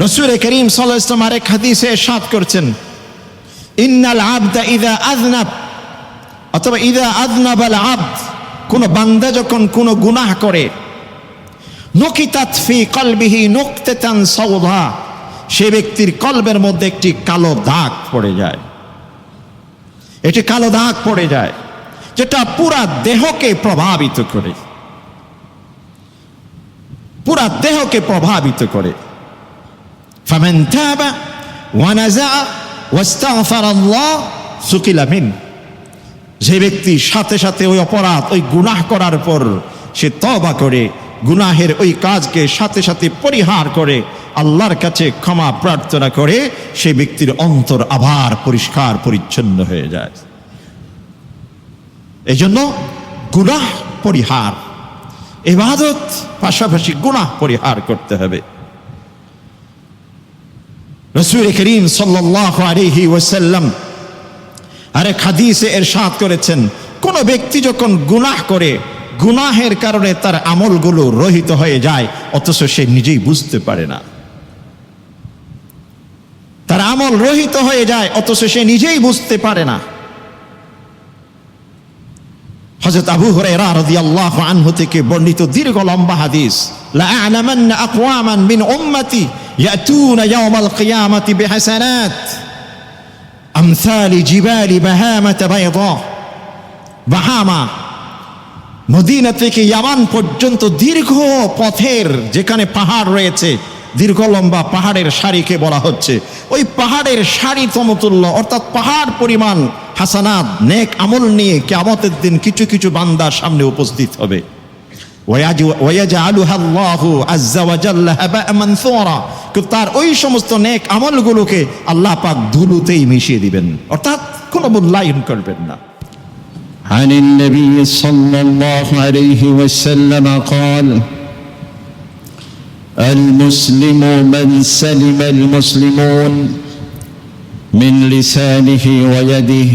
রাসূল করিম সাল্লাল্লাহু আলাইহি ওয়াসাল্লাম আরেক হাদিসে ইরশাদ করছেন, ইন্নাল আবদা ইযা আযনাব, অথবা ইযা আযনাবাল আবদ, কোন বান্দা যখন কোন গুনাহ করে, নুকিতাত ফি কলবিহি নুকতাতান সাওদা, সে ব্যক্তির কলবের মধ্যে একটি কালো দাগ পড়ে যায়। এটি কালো দাগ পড়ে যায় যেটা পুরা দেহকে প্রভাবিত করে, পুরা দেহকে প্রভাবিত করে। ফামান তাবা ওয়া নাজা ওয়াস্তাগফারাল্লাহ সুকিলা মিন, যে ব্যক্তি সাথে সাথে ওই অপরাধ, ওই গুনাহ করার পর সে তওবা করে, গুনাহের ওই কাজকে সাথে সাথে পরিহার করে, আল্লাহর কাছে ক্ষমা প্রার্থনা করে, সেই ব্যক্তির অন্তর আবার পরিষ্কার পরিচ্ছন্ন হয়ে যায়। এই জন্য গুনাহ পরিহার, ইবাদত পাশাপাশি গুনাহ পরিহার করতে হবে। রাসূল করিম সাল্লাল্লাহু আলাইহি ওয়াসাল্লাম আরেক হাদিসে ইরশাদ করেছেন, কোন ব্যক্তি যখন গুনাহ করে, গুনাহের কারণে তার আমলগুলো রহিত হয়ে যায়, অথচ সে নিজেই বুঝতে পারে না। তার আমল রহিত হয়ে যায় অথচ সে নিজেই বুঝতে পারে না। হযরত আবু হুরায়রা রাদিয়াল্লাহু আনহু থেকে বর্ণিত দীর্ঘ লম্বা হাদিস, লা আ'লামান্না আকওয়ামান মিন উম্মতি ইয়াতুনা ইয়াওমাল কিয়ামাতি বিহাসানাত আমসালি জিবালি বাহামাত বাইদা। বাহামা মদিনা থেকে ইয়ামান পর্যন্ত দীর্ঘ পথের যেখানে পাহাড় রয়েছে, দীর্ঘ লম্বা পাহাড়ের সারিকে বলা হচ্ছে, ওই পাহাড়ের সারি সমতুল্য, অর্থাৎ পাহাড় পরিমাণ হাসানাত, নেক আমল নিয়ে কিয়ামতের দিন কিছু কিছু বান্দার সামনে উপস্থিত হবে। ওয়ায়াজআলুহা আল্লাহু আযজা ওয়া জাল্লা হাবা'আন মানসুরা, তার ওই সমস্ত নেক আমলগুলোকে আল্লাহ পাক ধুলোতেই মিশিয়ে দিবেন, অর্থাৎ কোনো মূল্যায়ন করবেন না। عن النبي صلى الله عليه وسلم قال: المسلم من سلم المسلمون من لسانه ويده،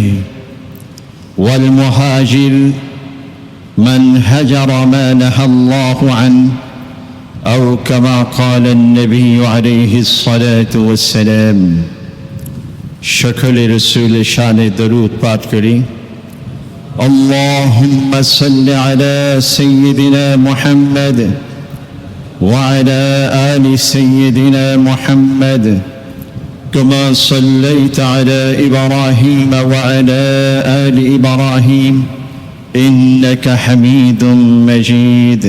والمهاجر من هجر ما نهى الله عنه، أو كما قال النبي عليه الصلاة والسلام। شكل رسول شان درود پاٹ کری، اللهم صل على سيدنا محمد وعلى آل سيدنا محمد كما صليت على إبراهيم وعلى آل إبراهيم إنك حميد مجيد.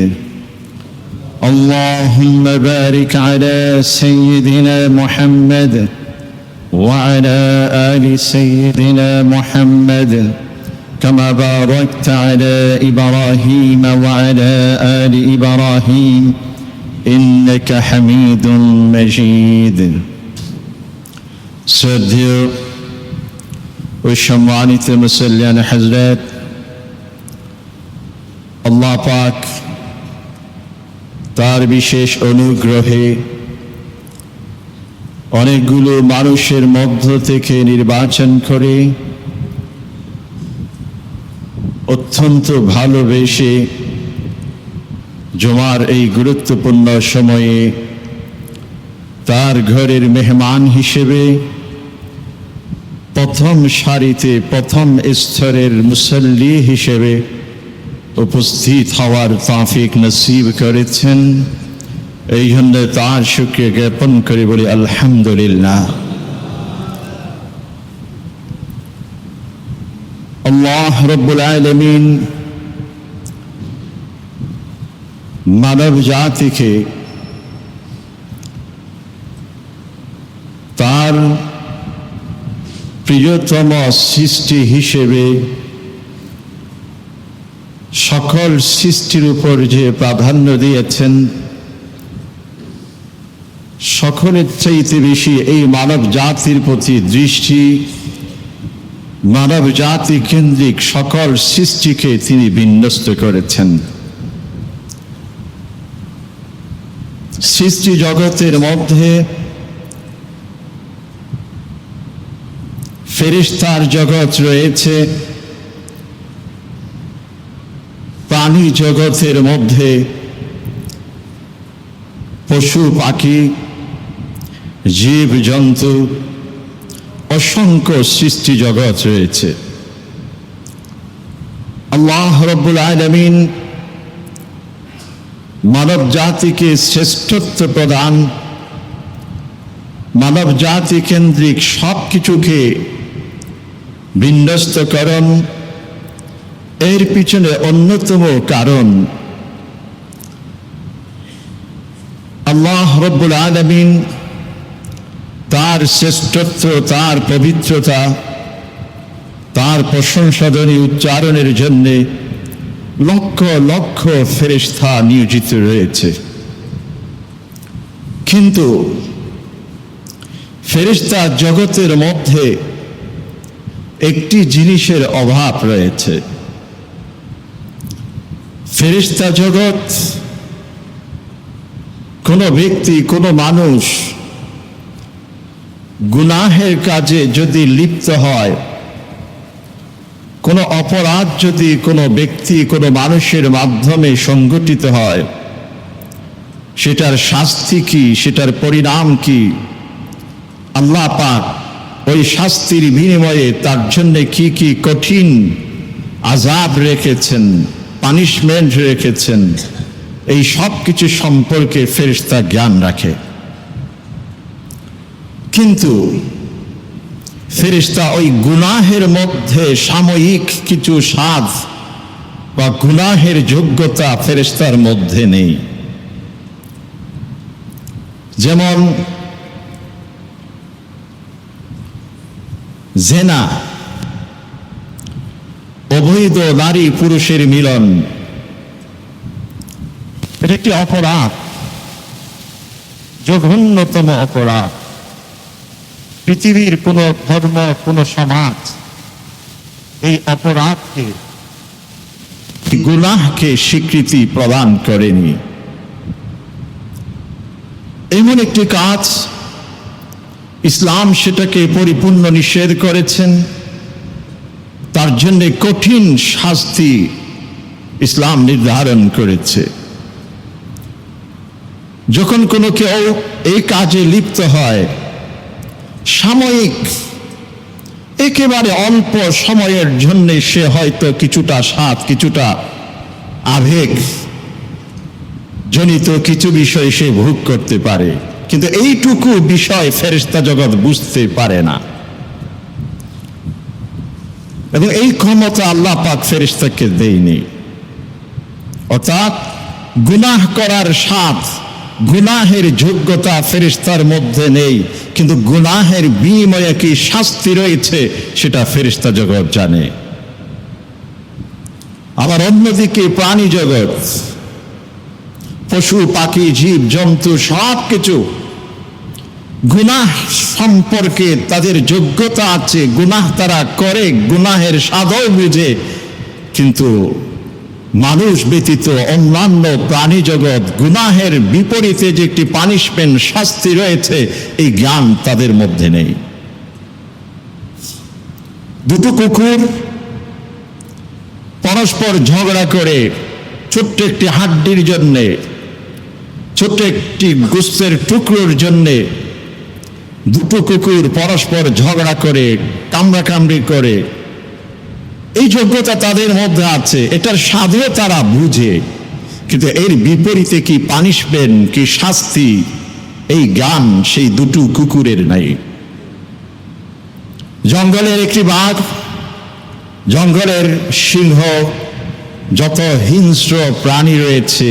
اللهم بارك على سيدنا محمد وعلى آل سيدنا محمد كما باركت على إبراهيم وعلى آل إبراهيم إنك حميد مجيد. শ্রদ্ধেয় ও সম্মানিত মুসল্লিয়ান হযরত, আল্লাহ পাক তার বিশেষ অনুগ্রহে অনেকগুলো মানুষের মধ্য থেকে নির্বাচন করে অত্যন্ত ভালোবেসে জুমার এই গুরুত্বপূর্ণ সময়ে তার ঘরের মেহমান হিসেবে প্রথম সারিতে, প্রথম স্তরের মুসল্লি হিসেবে উপস্থিত হওয়ার তৌফিক নসিব করেছেন। এই জন্য তার শুকরিয়া জ্ঞাপন করে বলি আলহামদুলিল্লাহ। আল্লাহ রব্বুল আলামিন মানব জাতিকে তার প্রিয়তম সৃষ্টি হিসেবে সকল সৃষ্টির উপর যে প্রাধান্য দিয়েছেন, সকলের চাইতে বেশি এই মানব জাতির প্রতি দৃষ্টি, মানব জাতি কেন্দ্রিক সকল সৃষ্টিকে তিনি বিন্যস্ত করেছেন। সৃষ্টি জগতের মধ্যে ফেরেশতার জগৎ রয়েছে, প্রাণী জগতের মধ্যে পশু পাখি, জীব জন্তু, অসংখ্য সৃষ্টি জগৎ রয়েছে। আল্লাহ রাব্বুল আলামিন মানব জাতিকে শ্রেষ্ঠত্ব প্রদান, মানব জাতি কেন্দ্রিক সব কিছুকে বিন্যস্তকরণ, এর পিছনে অন্যতম কারণ আল্লাহ রাব্বুল আলামিন তার শ্রেষ্ঠত্ব, তার পবিত্রতা, তার প্রশংসাধ্বনি উচ্চারণের জন্য লক্ষ লক্ষ ফেরেশতা নিয়োজিত রয়েছে। কিন্তু ফেরেশতা জগতের মধ্যে একটি জিনিসের অভাব রয়েছে। ফেরেশতা জগৎ, কোনো ব্যক্তি, কোনো মানুষ গুনাহের কাজে যদি লিপ্ত হয়, কোনো অপরাধ যদি কোনো ব্যক্তি, কোনো মানুষের মাধ্যমে সংঘটিত হয়, সেটার শাস্তি কি, সেটার পরিণাম কি, আল্লাহ পাক ওই শাস্তির বিনিময়ে তার জন্য কি কি কঠিন আযাব রেখেছেন, পানিশমেন্ট রেখেছেন, এই সব কিছু সম্পর্কে ফেরেশতা জ্ঞান রাখে। কিন্তু ফেরেশতা ওই গুনাহের মধ্যে সাময়িক কিছু স্বাদ বা গুনাহের যোগ্যতা ফেরেশতার মধ্যে নেই। যেমন জেনা, অবৈধ নারী পুরুষের মিলন, এটা একটি অপরাধ, জঘন্যতম অপরাধ। পৃথিবীর কোন ধর্ম, কোন সমাজ এই অপরাধকে, গুনাহকে স্বীকৃতি প্রদান করেনি। এমন একটি কাজ, ইসলাম সেটাকে পরিপূর্ণ নিষেধ করেছেন। তার জন্য কঠিন শাস্তি ইসলাম নির্ধারণ করেছে। যখন কোনো কেউ এই কাজে লিপ্ত হয়, সাময়িক একেবারে অল্প সময়ের জন্য সে হয়তো কিছুটা স্বাদ, কিছুটা আবেগ জনিত কিছু বিষয় সে ভোগ করতে পারে, কিন্তু এইটুকু বিষয় ফেরেশতা জগৎ বুঝতে পারে না। এবং এই ক্ষমতা আল্লাহ পাক ফেরেশতাকে দেয়নি। অর্থাৎ গুনাহ করার স্বাদ, গুনাহের যোগ্যতা ফেরেশতার মধ্যে নেই, কিন্তু গুনাহের বিনিময়ে কি শাস্তি রয়েছে সেটা ফেরেশতা জগৎ জানে। আবার অন্যদিকে প্রাণী জগৎ, পশু পাখি, জীব জন্তু সব কিছু গুনাহ সম্পর্কে তাদের যোগ্যতা আছে, গুনাহ তারা করে, গুনাহের স্বাদও বুঝে, কিন্তু মানুষ ব্যতীত অন্যান্য প্রাণী জগৎ গুনাহের বিপরীতে যে একটি পানিশমেন্ট, শাস্তি রয়েছে, এই জ্ঞান তাদের মধ্যে নেই। দুটো কুকুর পরস্পর ঝগড়া করে ছোট্ট একটি হাড্ডির জন্যে, ছোট্ট একটি গোস্তের টুকরোর জন্যে দুটো কুকুর পরস্পর ঝগড়া করে, কামড়াকামড়ি করে, এই যোগ্যতা তাদের মধ্যে আছে, এটার স্বাদও তারা বুঝে, কিন্তু এর বিপরীতে কি পানিশমেন্ট, কি শাস্তি, এই জ্ঞান সেই দুটো কুকুরের নাই। জঙ্গলের একটি বাঘ, জঙ্গলের সিংহ, যত হিংস্র প্রাণী রয়েছে,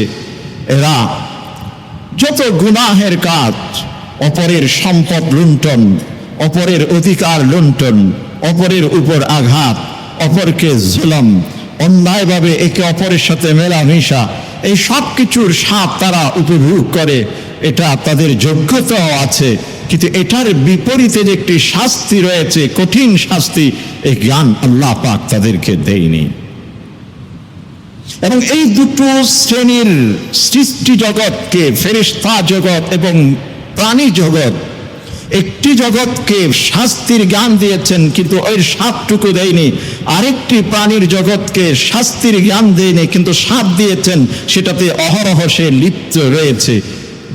এরা যত গুনাহের কাজ, অপরের সম্পদ লুণ্ঠন, অপরের অধিকার লুণ্ঠন, অপরের উপর আঘাত, অপরকে জুলুম, অন্যায়ভাবে একে অপরের সাথে মেলামেশা, এই সব কিছুর স্বাদ তারা উপভোগ করে, এটা তাদের যোগ্যতাও আছে, কিন্তু এটার বিপরীতে যে একটি শাস্তি রয়েছে, কঠিন শাস্তি, এই জ্ঞান আল্লাহ পাক তাদেরকে দেয়নি। এবং এই দুটো শ্রেণীর সৃষ্টি জগৎকে, ফেরেশতা জগৎ এবং প্রাণী জগৎ, একটি জগৎকে শাস্তির জ্ঞান দিয়েছেন কিন্তু ওই স্বাদটুকু দেয়নি, আরেকটি প্রাণীর জগৎকে শাস্তির জ্ঞান দেয়নি কিন্তু স্বাদ দিয়েছেন, সেটাতে অহরহ সে লিপ্ত রয়েছে।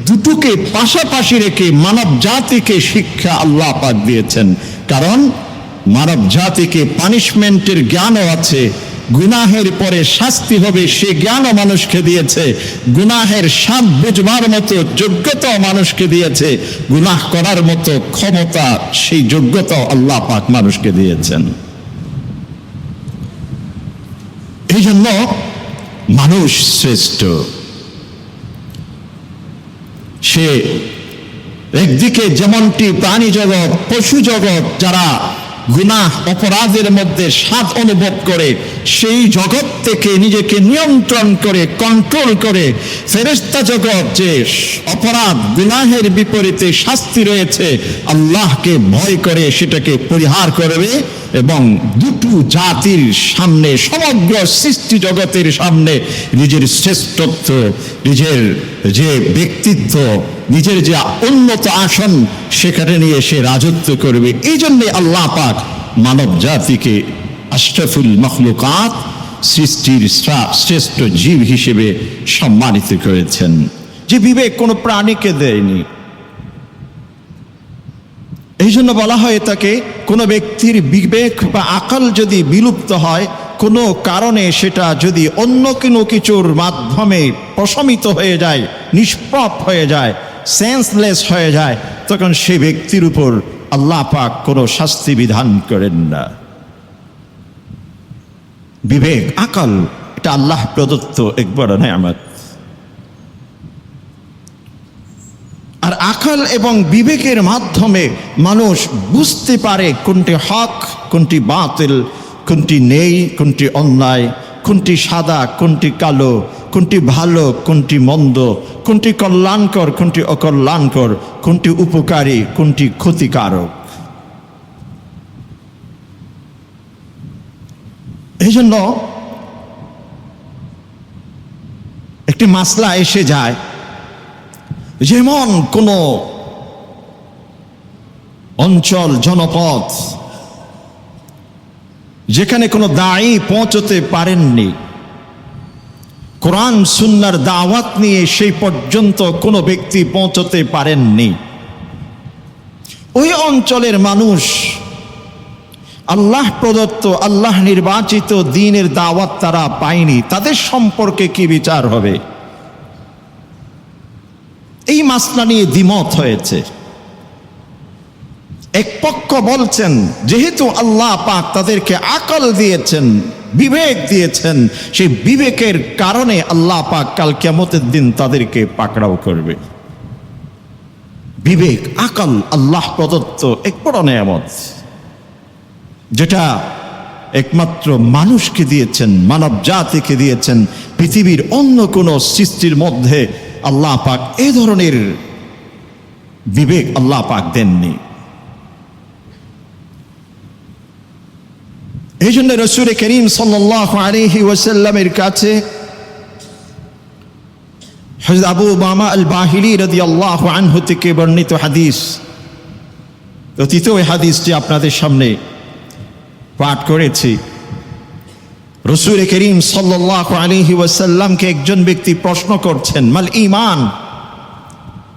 দুটোকে পাশাপাশি রেখে মানব জাতিকে শিক্ষা আল্লাহ পাক দিয়েছেন। কারণ মানব জাতিকে পানিশমেন্টের জ্ঞানও আছে, গুনাহের পরে শাস্তি হবে সে জ্ঞানও মানুষকে দিয়েছে, গুনাহের স্বাদ বুঝবার মতো যোগ্যতাও মানুষকে দিয়েছে, গুনাহ করার মতো ক্ষমতা সেই যোগ্যতাও আল্লাহ পাক মানুষকে দিয়েছেন। এই জন্য মানুষ শ্রেষ্ঠ। সে একদিকে যেমনটি প্রাণী জগৎ, পশু জগৎ যারা গুনাহ অপরাধের মধ্যে স্বাদ অনুভব করে সেই জগৎ থেকে নিজেকে নিয়ন্ত্রণ করে কন্ট্রোল করে, ফেরেশতা জগৎ যে অপরাধ গুনাহের বিপরীতে শাস্তি রয়েছে আল্লাহকে ভয় করে সেটাকে পরিহার করবে, এবং দুটো জাতির সামনে সমগ্র সৃষ্টি জগতের সামনে নিজের শ্রেষ্ঠত্ব, নিজের যে ব্যক্তিত্ব, নিজের যে উন্নত আসন সেখানে নিয়ে সে রাজত্ব করবে। এই জন্যে আল্লাহ পাক মানব জাতিকে আশরাফুল মখলুকাত, সৃষ্টির শ্রেষ্ঠ জীব হিসেবে সম্মানিত করেছেন। যে বিবেক কোনো প্রাণীকে দেয়নি। এই জন্য বলা হয় তাকে কোনো ব্যক্তির বিবেক বা আকল যদি বিলুপ্ত হয় কোনো কারণে, সেটা যদি অন্য কোনো কিছুর মাধ্যমে প্রশমিত হয়ে যায়, নিষ্প্রভ হয়ে যায়, সেন্সলেস হয়ে যায়, তখন সেই ব্যক্তির উপর আল্লাহ পাক কোনো শাস্তি বিধান করেন না। বিবেক, আকল, এটা আল্লাহ প্রদত্ত এক বড় নেয়ামত। আর আকল এবং বিবেকের মাধ্যমে মানুষ বুঝতে পারে কোনটি হক, কোনটি বাতিল, কোনটি নেই, কোনটি অন্যায়, কোনটি সাদা, কোনটি কালো, কোনটি ভালো, কোনটি মন্দ, কোনটি কল্যাণকর, কোনটি অকল্যাণকর, কোনটি উপকারী, কোনটি ক্ষতিকারক। এই জন্য একটি মাসলা এসে যায়, যেমন কোনো অঞ্চল, জনপদ যেখানে কোনো দায়ী পৌঁছতে পারেননি, কোরআন সুন্নাহর দাওয়াত নিয়ে সেই পর্যন্ত কোনো ব্যক্তি পৌঁছতে পারেননি, ওই অঞ্চলের মানুষ আল্লাহ প্রদত্ত, আল্লাহ নির্বাচিত দ্বীনের দাওয়াত তারা পায়নি, তাদের সম্পর্কে কি বিচার হবে? এই মাসলা নিয়ে দ্বিমত হয়েছে। এক পক্ষ বলছেন যেহেতু আল্লাহ পাক তাদেরকে আকল দিয়েছেন, বিবেক দিয়েছেন, সেই বিবেকের কারণে আল্লাহ পাক কাল কিয়ামতের দিন তাদেরকে পাকড়াও করবে। বিবেক, আকল আল্লাহ প্রদত্ত এক বড় নেয়ামত, যেটা একমাত্র মানুষকে দিয়েছেন, মানব জাতিকে দিয়েছেন। পৃথিবীর অন্য কোনো সৃষ্টির মধ্যে আল্লাহ পাক এই ধরনের বিবেক আল্লাহ পাক দেননি। এই জন্য রাসূল করিম সাল্লাল্লাহু আলাইহি ওয়াসাল্লামের কাছে হযরত আবু উমামা আল বাহিলি রাদিয়াল্লাহু আনহু থেকে বর্ণিত হাদিস, অতীত ওই হাদিসটি আপনাদের সামনে পাঠ করেছি। রাসূল করিম সাল্লাল্লাহু আলাইহি ওয়াসাল্লামকে একজন ব্যক্তি প্রশ্ন করছেন, মাল ঈমান,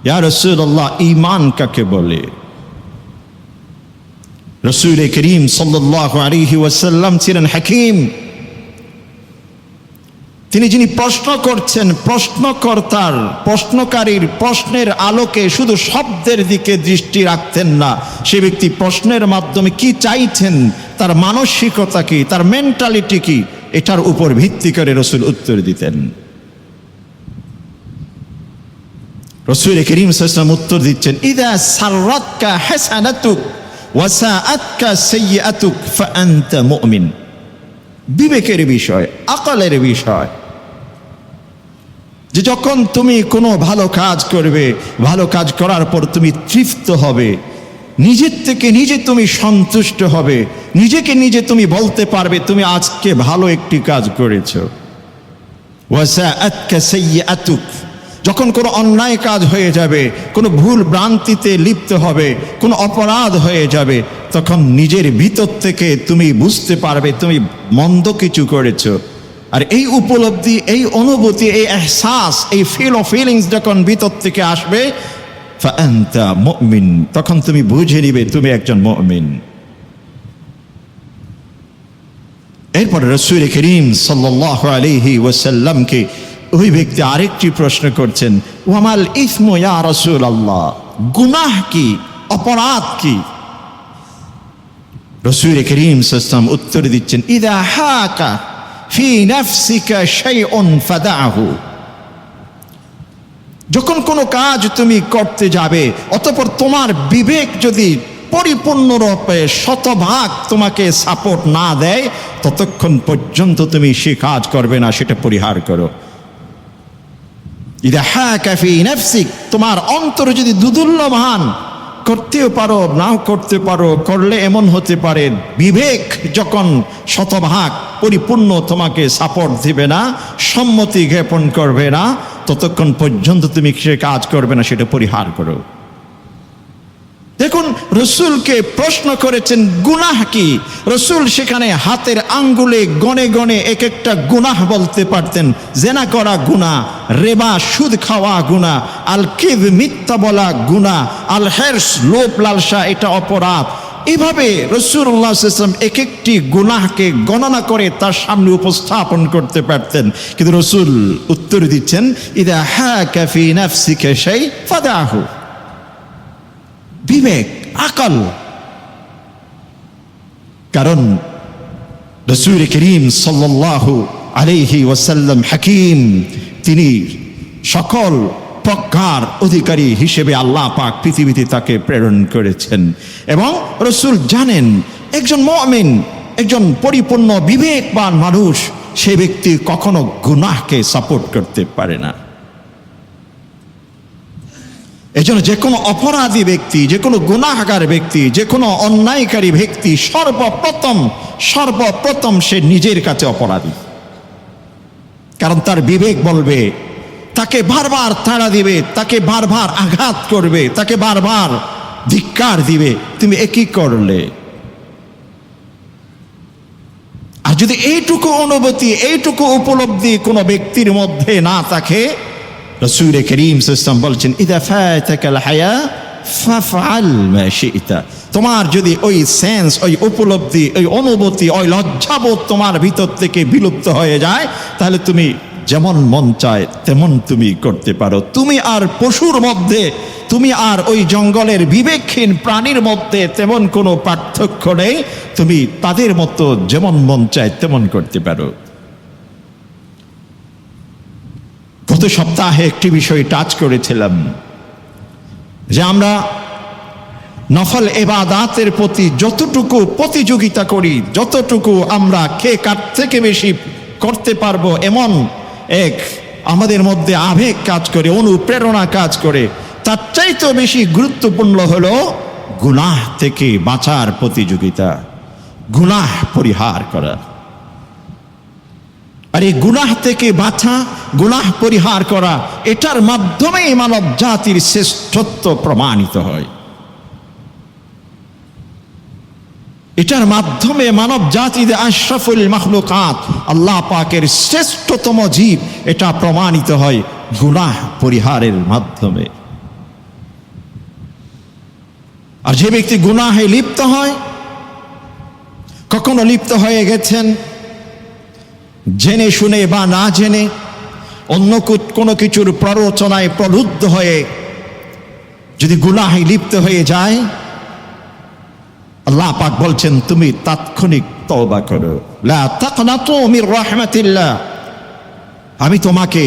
ইয়া রাসূলুল্লাহ, ঈমান কাকে বলে? রাসূল করিম সাল্লাল্লাহু আলাইহি ওয়াসাল্লাম ছিলেন হাকিম। তিনি যিনি প্রশ্ন করছেন, প্রশ্নকর্তার, প্রশ্নকারীর প্রশ্নের আলোকে শুধু শব্দের দিকে দৃষ্টি রাখতেন না, সে ব্যক্তি প্রশ্নের মাধ্যমে কি চাইছেন, তার মানসিকতা কি, তার মেন্টালিটি কি, এটার উপর ভিত্তি করে রাসূল উত্তর দিতেন। রাসূল করিম সাল্লাল্লাহু আলাইহি ওয়াসাল্লাম উত্তর দিচ্ছেন, ইদা সাররাতকা হাসানাতুক ওয়া সাআতকা সাইয়্যাতুক ফাআনতা মুমিন। বিবেকের বিষয়, আকলের বিষয়, যে যখন তুমি কোনো ভালো কাজ করবে, ভালো কাজ করার পর তুমি তৃপ্ত হবে, নিজের থেকে নিজে তুমি সন্তুষ্ট হবে, নিজেকে নিজে তুমি বলতে পারবে তুমি আজকে ভালো একটি কাজ করেছো। ওয়া সাআতকা সাইয়্যাতুক, যখন কোনো অন্যায় কাজ হয়ে যাবে, কোনো ভুল ভ্রান্তিতে লিপ্ত হবে, কোনো অপরাধ হয়ে যাবে, তখন নিজের ভিতর থেকে তুমি বুঝতে পারবে তুমি মন্দ কিছু করেছো, আর এই উপলব্ধি, এই অনুভূতি, এই এহসাস, এই ফিলিংস যখন ভিতর থেকে আসবে, ফাআনতা মুমিন, তখন তুমি বুঝে নিবে তুমি একজন মুমিন। এরপরে রাসূল করিম সাল্লাল্লাহু আলাইহি ওয়াসাল্লামকে ওই ব্যক্তি আরেকটি প্রশ্ন করছেন, ওয়ামাল ইসমু ইয়া রাসূলুল্লাহ, গুনাহ কি, অপরাধ কি? রাসূল করিম সাল্লাল্লাহু আলাইহি ওয়াসাল্লাম উত্তর দিচ্ছেন, ইযা হাকা ফি নাফসিকা শাইউন ফাদাহু, যখন কোনো কাজ তুমি করতে যাবে অতঃপর তোমার বিবেক যদি পরিপূর্ণরূপে শতভাগ তোমাকে সাপোর্ট না দেয়, ততক্ষণ পর্যন্ত তুমি সে কাজ করবে না, সেটা পরিহার করো। ইদা হাকা ফি নাফসিক, তোমার অন্তর যদি দুদুল্যমান, করতেও পারো নাও করতে পারো, করলে এমন হতে পারে বিবেক যখন শতভাগ পরিপূর্ণ তোমাকে সাপোর্ট দিবে না, সম্মতি জ্ঞাপন করবে না, ততক্ষণ পর্যন্ত তুমি সে কাজ করবে না, সেটা পরিহার করো। দেখুন, রসুলকে প্রশ্ন করেছেন গুনাহ কি। রসুল সেখানে হাতের আঙ্গুলে গনে গনে এক একটা গুনাহ বলতে পারতেন। জেনা করা গুনাহ, রেবা সুদ খাওয়া গুনাহ, আল কিব মিথ্যা বলা গুনাহ, আল হেরস লোভ লালসা এটা অপরাধ। এভাবে রাসূলুল্লাহ সাল্লাল্লাহু আলাইহি ওয়াসাল্লাম এক একটি গুনাহকে গণনা করে তার সামনে উপস্থাপন করতে পারতেন, কিন্তু রসুল উত্তর দিচ্ছেন, ইদা হাকা ফি নাফসিকা শাই ফাদাহু, বিবেক, আকল। কারণ রাসূল করিম সাল্লাল্লাহু আলাইহি ওয়াসাল্লাম হাকিম, তিনি সকল প্রজ্ঞার অধিকারী হিসেবে আল্লাহ পাক পৃথিবীতে তাকে প্রেরণ করেছেন। এবং রাসূল জানেন একজন মুমিন, একজন পরিপূর্ণ বিবেকবান মানুষ, সে ব্যক্তি কখনো গুনাহকে সাপোর্ট করতে পারে না। এজন্য যে কোনো অপরাধী ব্যক্তি, যে কোনো গুনাহগার ব্যক্তি, যে কোনো অন্যায়কারী ব্যক্তি সর্বপ্রথম সে নিজের কাছে অপরাধী। কারণ তার বিবেক বলবে, তাকে বারবার তাড়া দিবে, তাকে বারবার আঘাত করবে, তাকে বারবার ধিক্কার দিবে, তুমি একই করলে। আর যদি এইটুকু অনুভূতি, এইটুকু উপলব্ধি কোনো ব্যক্তির মধ্যে না থাকে, রাসূল করিম সাল্লাল্লাহু আলাইহি ওয়াসাল্লাম বলছেন, ইযা ফাতাকাল হায়া ফাফআল মা শি'তা, তোমার যদি ওই সেন্স, ওই উপলব্ধি, ওই অনুভূতি, ওই লজ্জাবোধ তোমার ভিতর থেকে বিলুপ্ত হয়ে যায়, তাহলে তুমি যেমন মন চায় তেমন তুমি করতে পারো। তুমি আর পশুর মধ্যে, তুমি আর ওই জঙ্গলের বিবেকহীন প্রাণীর মধ্যে তেমন কোনো পার্থক্য নেই। তুমি তাদের মতো যেমন মন চায় তেমন করতে পারো। গত সপ্তাহে একটি বিষয় টাচ করেছিলাম যে আমরা নফল ইবাদাতের প্রতি যতটুকু প্রতিযোগিতা করি, যতটুকু আমরা কে কার থেকে বেশি করতে পারবো এমন এক আমাদের মধ্যে আবেগ কাজ করে, অনুপ্রেরণা কাজ করে, তার চাইতেও বেশি গুরুত্বপূর্ণ হলো গুনাহ থেকে বাঁচার প্রতিযোগিতা, গুনাহ পরিহার করা। আর এই গুনাহ থেকে বাঁচা, গুনাহ পরিহার করা, এটার মাধ্যমেই মানব জাতির শ্রেষ্ঠত্ব প্রমাণিত হয়। এটার মাধ্যমে মানব জাতিতে আশরাফুল মাখলুকাত, আল্লাহ পাকের শ্রেষ্ঠতম জীব, এটা প্রমাণিত হয় গুনাহ পরিহারের মাধ্যমে। আর যে ব্যক্তি গুনাহে লিপ্ত হয়, কখনো লিপ্ত হয়ে গেছেন জেনে শুনে বা না জেনে, অন্য কোনো কিছুর প্ররোচনায় প্রলুব্ধ হয়ে যদি গুনাহে লিপ্ত হয়ে যায়, আল্লাহ পাক বলছেন তুমি তাৎক্ষণিক তওবা করো। লা তাকনাতু মির রাহমাতিল্লাহ, আমি তোমাকে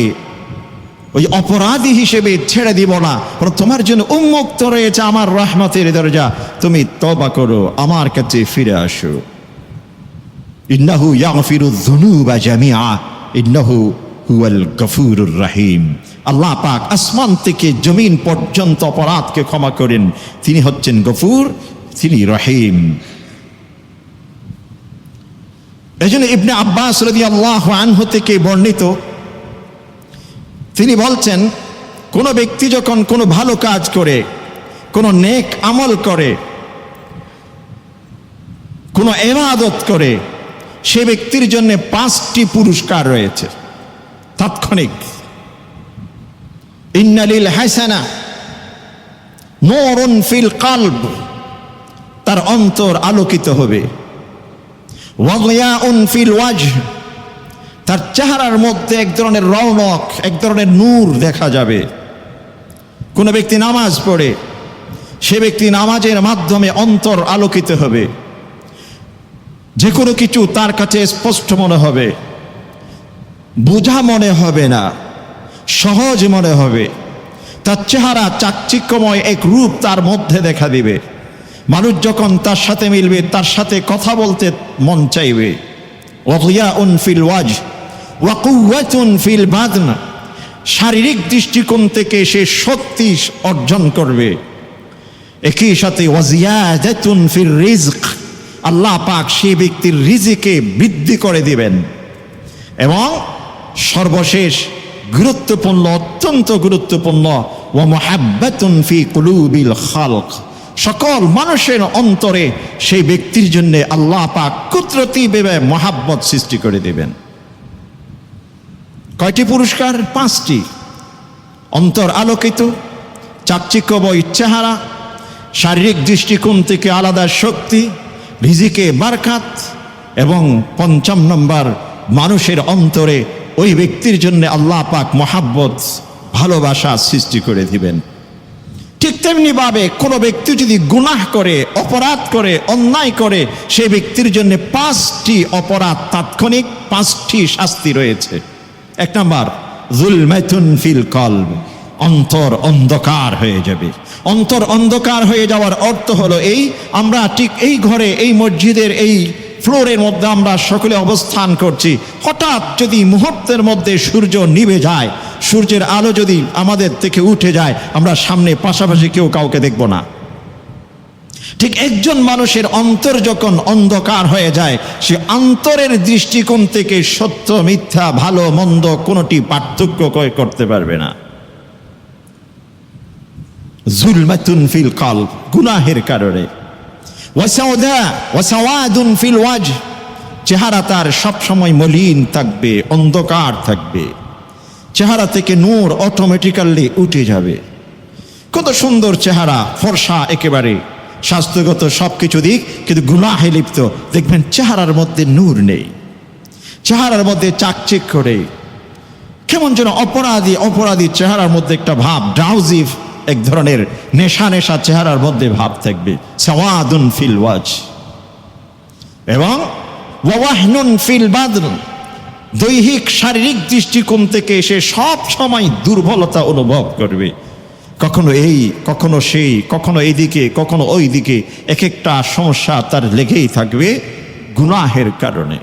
ওই অপরাধী হিসেবে ছেড়ে দিব না, তোমার জন্য উন্মুক্ত রয়েছে আমার রহমতের দরজা, তুমি তওবা করো, আমার কাছে ফিরে আসো। ইন্নাহু ইয়াগফিরুয যুনুবা জামিআ ইন্নাহু হুয়াল গফুরুর রহিম। আল্লাহ পাক আসমান থেকে জমিন পর্যন্ত অপরাধকে ক্ষমা করেন, তিনি হচ্ছেন গফুর, তিনি রহিম। এজন্য ইবনে আব্বাস রাদিয়াল্লাহু আনহু থেকে বর্ণিত, তিনি বলছেন কোন ব্যক্তি যখন কোনো ভালো কাজ করে, কোনো নেক আমল করে, কোনো ইবাদত করে, সে ব্যক্তির জন্য 5টি পুরস্কার রয়েছে তাৎক্ষণিক। ইন্নালিল হাসানা নূরুন ফিল কলব, তার অন্তর আলোকিত হবে। ওয়া দিয়াউন ফিল ওয়াজহ, তার চেহারার মধ্যে এক ধরনের রৌনক, এক ধরনের নূর দেখা যাবে। কোন ব্যক্তি নামাজ পড়ে, সে ব্যক্তি নামাজের মাধ্যমে অন্তর আলোকিত হবে। যে কোনো কিছু তার কাছে স্পষ্ট মনে হবে, বোঝা মনে হবে না, সহজ মনে হবে। তার চেহারা চাকচিক্যময় এক রূপ তার মধ্যে দেখা দিবে। মানুষ যখন তার সাথে মিলবে, তার সাথে কথা বলতে মন চাইবে। ওয়া দিয়াউন ফিল ওয়াজহ ওয়া কুওয়াতুন ফিল বাদন, শারীরিক দৃষ্টিকোণ থেকে সে শক্তি অর্জন করবে। একই সাথে ওয়া জিয়াদাতুন ফির রিজক, আল্লাহ পাক সেই ব্যক্তির রিজিকে বৃদ্ধি করে দিবেন। এবং সর্বশেষ গুরুত্বপূর্ণ, অত্যন্ত গুরুত্বপূর্ণ, ওয়া মুহাব্বাতুন ফি কুলুবিল খালক, সকল মানুষের অন্তরে সেই ব্যক্তির জন্য আল্লাহ পাক কুদরতিভাবে মহাব্বত সৃষ্টি করে দিবেন। কয়টি পুরস্কার? 5টি। অন্তর আলোকিত, চাকচিক্যময় চেহারা, শারীরিক দৃষ্টিকোণ থেকে আলাদা শক্তি, রিজিকে বারকাত, এবং 5 নম্বর, মানুষের অন্তরে ওই ব্যক্তির জন্য আল্লাহ পাক মহাব্বত, ভালোবাসা সৃষ্টি করে দিবেন। ঠিক তেমনি ভাবে কোনো ব্যক্তি যদি গুনাহ করে, অপরাধ করে, অন্যায় করে, সেই ব্যক্তির জন্য 5টি অপরাধ তাৎক্ষণিক, 5টি শাস্তি রয়েছে। 1 নম্বর, যুলমাতুন ফিল কলব, অন্তর অন্ধকার হয়ে যাবে। অন্তর অন্ধকার হয়ে যাওয়ার অর্থ হলো এই, আমরা ঠিক এই ঘরে, এই মসজিদের এই ফ্লোরের মধ্যে আমরা সকলে অবস্থান করছি, হঠাৎ যদি মুহূর্তের মধ্যে সূর্য নিভে যায়, সূর্যের আলো যদি আমাদের থেকে উঠে যায়, আমরা সামনে পাশাপাশি কেউ কাউকে দেখব না। ঠিক একজন মানুষের অন্তর যখন অন্ধকার হয়ে যায়, সে অন্তরের দৃষ্টিকোণ থেকে সত্য মিথ্যা, ভালো মন্দ কোনোটি পার্থক্য করতে পারবে না। যুলমাতুন ফিল কলব, গুনাহের কারণে। ওয়া সাওয়াদুন ফিল ওয়াজহ, চেহারা তার সবসময় মলিন থাকবে, অন্ধকার থাকবে। চেহারা থেকে নূর অটোমেটিক্যালি উঠে যাবে। কত সুন্দর চেহারা, ফর্সা একেবারে, স্বাস্থ্যগত সবকিছু দিক, কিন্তু গুনাহে লিপ্ত, দেখবেন চেহারার মধ্যে নূর নেই, চেহারার মধ্যে চাকচিক্য নেই। কেমন যেন অপরাধী অপরাধী চেহারার মধ্যে একটা ভাব, ড্রাউজি, এক ধরনের নেশা নেশা চেহারার মধ্যে ভাব থাকবে। সাওয়াদুন ফিল ওয়াজহ। এবং ওয়াহনুন ফিল বাদন, দৈহিক শারীরিক দৃষ্টিকোণ থেকে সে সব সময় দুর্বলতা অনুভব করবে। কখনো এই, কখনো সেই, কখনো এইদিকে, কখনো ওই দিকে, এক একটা সমস্যা তার লেগেই থাকবে গুনাহের কারণে।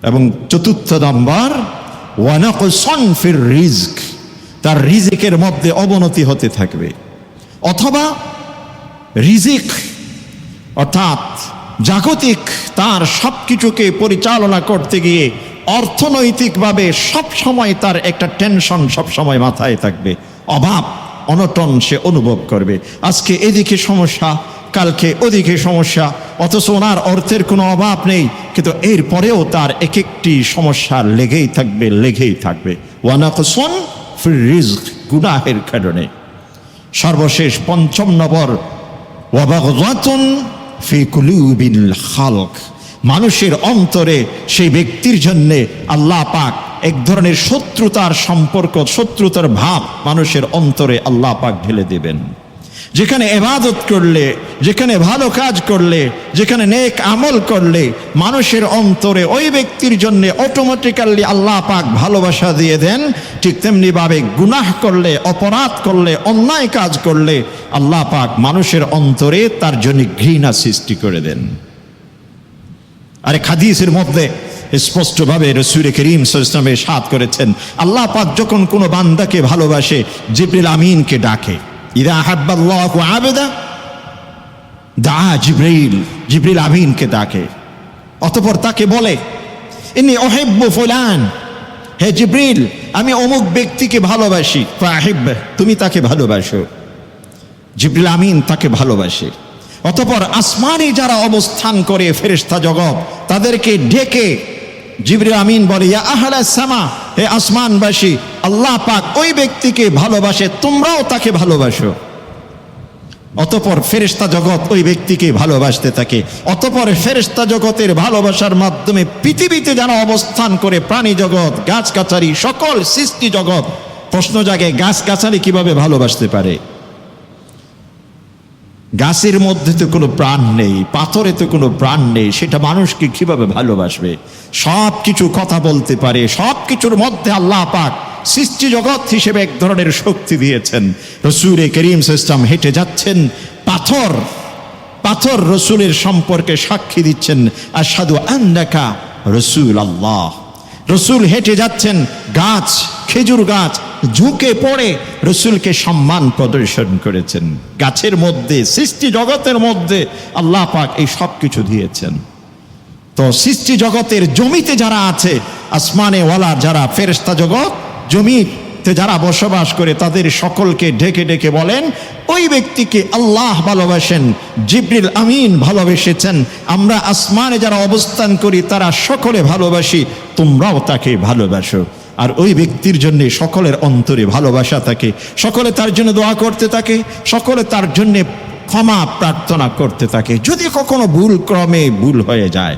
এবং 4 নম্বর, ওয়া নাকসান ফির রিজক, তার রিজিকের মধ্যে অবনতি হতে থাকবে। অথবা রিজিক অর্থাৎ জাগতিক তার সব কিছুকে পরিচালনা করতে গিয়ে অর্থনৈতিকভাবে সব সময় তার একটা টেনশন সব সময় মাথায় থাকবে, অভাব অনটন সে অনুভব করবে। আজকে এদিকে সমস্যা, কালকে ওদিকে সমস্যা, অথচ ওনার অর্থের কোনো অভাব নেই, কিন্তু এরপরেও তার এক একটি সমস্যা লেগেই থাকবে, লেগেই থাকবে। ওয়া নাকসান ফির রিজক, গুনাহের কারণে। সর্বশেষ 5 নম্বর, ওয়া বাগদাতুন ফি কুলুবিল খালক, মানুষের অন্তরে সেই ব্যক্তির জন্যে আল্লাহ পাক এক ধরনের শত্রুতার সম্পর্ক, শত্রুতার ভাব মানুষের অন্তরে আল্লাহ পাক ঢেলে দেবেন। যেখানে ইবাদত করলে, যেখানে ভালো কাজ করলে, যেখানে নেক আমল করলে, মানুষের অন্তরে ওই ব্যক্তির জন্য অটোমেটিক্যালি আল্লাহ পাক ভালোবাসা দিয়ে দেন। ঠিক তেমনি ভাবে গুনাহ করলে, অপরাধ করলে, অন্যায় কাজ করলে আল্লাহ পাক মানুষের অন্তরে তার জন্য ঘৃণা সৃষ্টি করে দেন। আরেক হাদিসের মধ্যে স্পষ্টভাবে রাসূল করিম সাল্লাল্লাহু আলাইহি ওয়াসাল্লাম ইরশাদ করেছেন, আল্লাহ পাক যখন কোনো বান্দাকে ভালোবাসে, জিবরিল আমিনকে ডাকে। ইযা আহাব্বাল্লাহু আবদা দা জিবরিল, জিবরিল আমিনকে ডাকে। অতঃপর তাকে বলে, ইন্নী উহিব্বু ফুলান, হে জিবরিল, আমি অমুক ব্যক্তিকে ভালোবাসি। ফাহিব, তুমি তাকে ভালোবাসো। জিবরিল আমিন তাকে ভালোবাসে। অতঃপর আসমানে যারা অবস্থান করে ফেরেশতা জগৎ, তাদেরকে ডেকে জিবরিল আমিন বলে, ইয়া আহলাস সামা, হে আসমানবাসী, আল্লাহ পাক ওই ব্যক্তিকে ভালোবাসে, তোমরাও তাকে ভালোবাসো। অতঃপর ফেরেশতা জগৎ ওই ব্যক্তিকে ভালোবাসতে থাকে। অতঃপর ফেরেশতা জগতের ভালোবাসার মাধ্যমে পৃথিবীতে যারা অবস্থান করে, প্রাণী জগৎ, গাছগাছালি, সকল সৃষ্টি জগৎ, প্রশ্ন জাগে গাছগাছালি কিভাবে ভালোবাসতে পারে? গাছের মধ্যে তো কোনো প্রাণ নেই, পাথরে তো কোনো প্রাণ নেই, সেটা মানুষকে কিভাবে ভালোবাসবে? সব কিছু কথা বলতে পারে, সব কিছুর মধ্যে আল্লাহ পাক সৃষ্টি জগৎ হিসেবে এক ধরনের শক্তি দিয়েছেন। রসুল করিম সাল্লাল্লাহু আলাইহি হেঁটে যাচ্ছেন, পাথর রসুলের সম্পর্কে সাক্ষী দিচ্ছেন, আশহাদু আন্নাকা রসুল আল্লাহ। রসুল হেঁটে যাচ্ছেন, গাছ, খেজুর গাছ ঝুঁকে পড়ে রসুলকে সম্মান প্রদর্শন করেছেন। গাছের মধ্যে, সৃষ্টি জগতের মধ্যে আল্লাহ পাক এই সব কিছু দিয়েছেন। তো সৃষ্টি জগতের জমিতে যারা আছে, আসমানে ওয়ালা যারা ফেরেশতা জগৎ, জমিতে যারা বসবাস করে, তাদের সকলকে ডেকে ডেকে বলেন, ওই ব্যক্তিকে আল্লাহ ভালোবাসেন, জিবরিল আমিন ভালোবেসেছেন, আমরা আসমানে যারা অবস্থান করি তারা সকলে ভালোবাসি, তোমরাও তাকে ভালোবাসো। আর ওই ব্যক্তির জন্য সকলের অন্তরে ভালোবাসা থাকে, সকলে তার জন্য দোয়া করতে থাকে, সকলে তার জন্য ক্ষমা প্রার্থনা করতে থাকে। যদি কখনো ভুলক্রমে ভুল হয়ে যায়,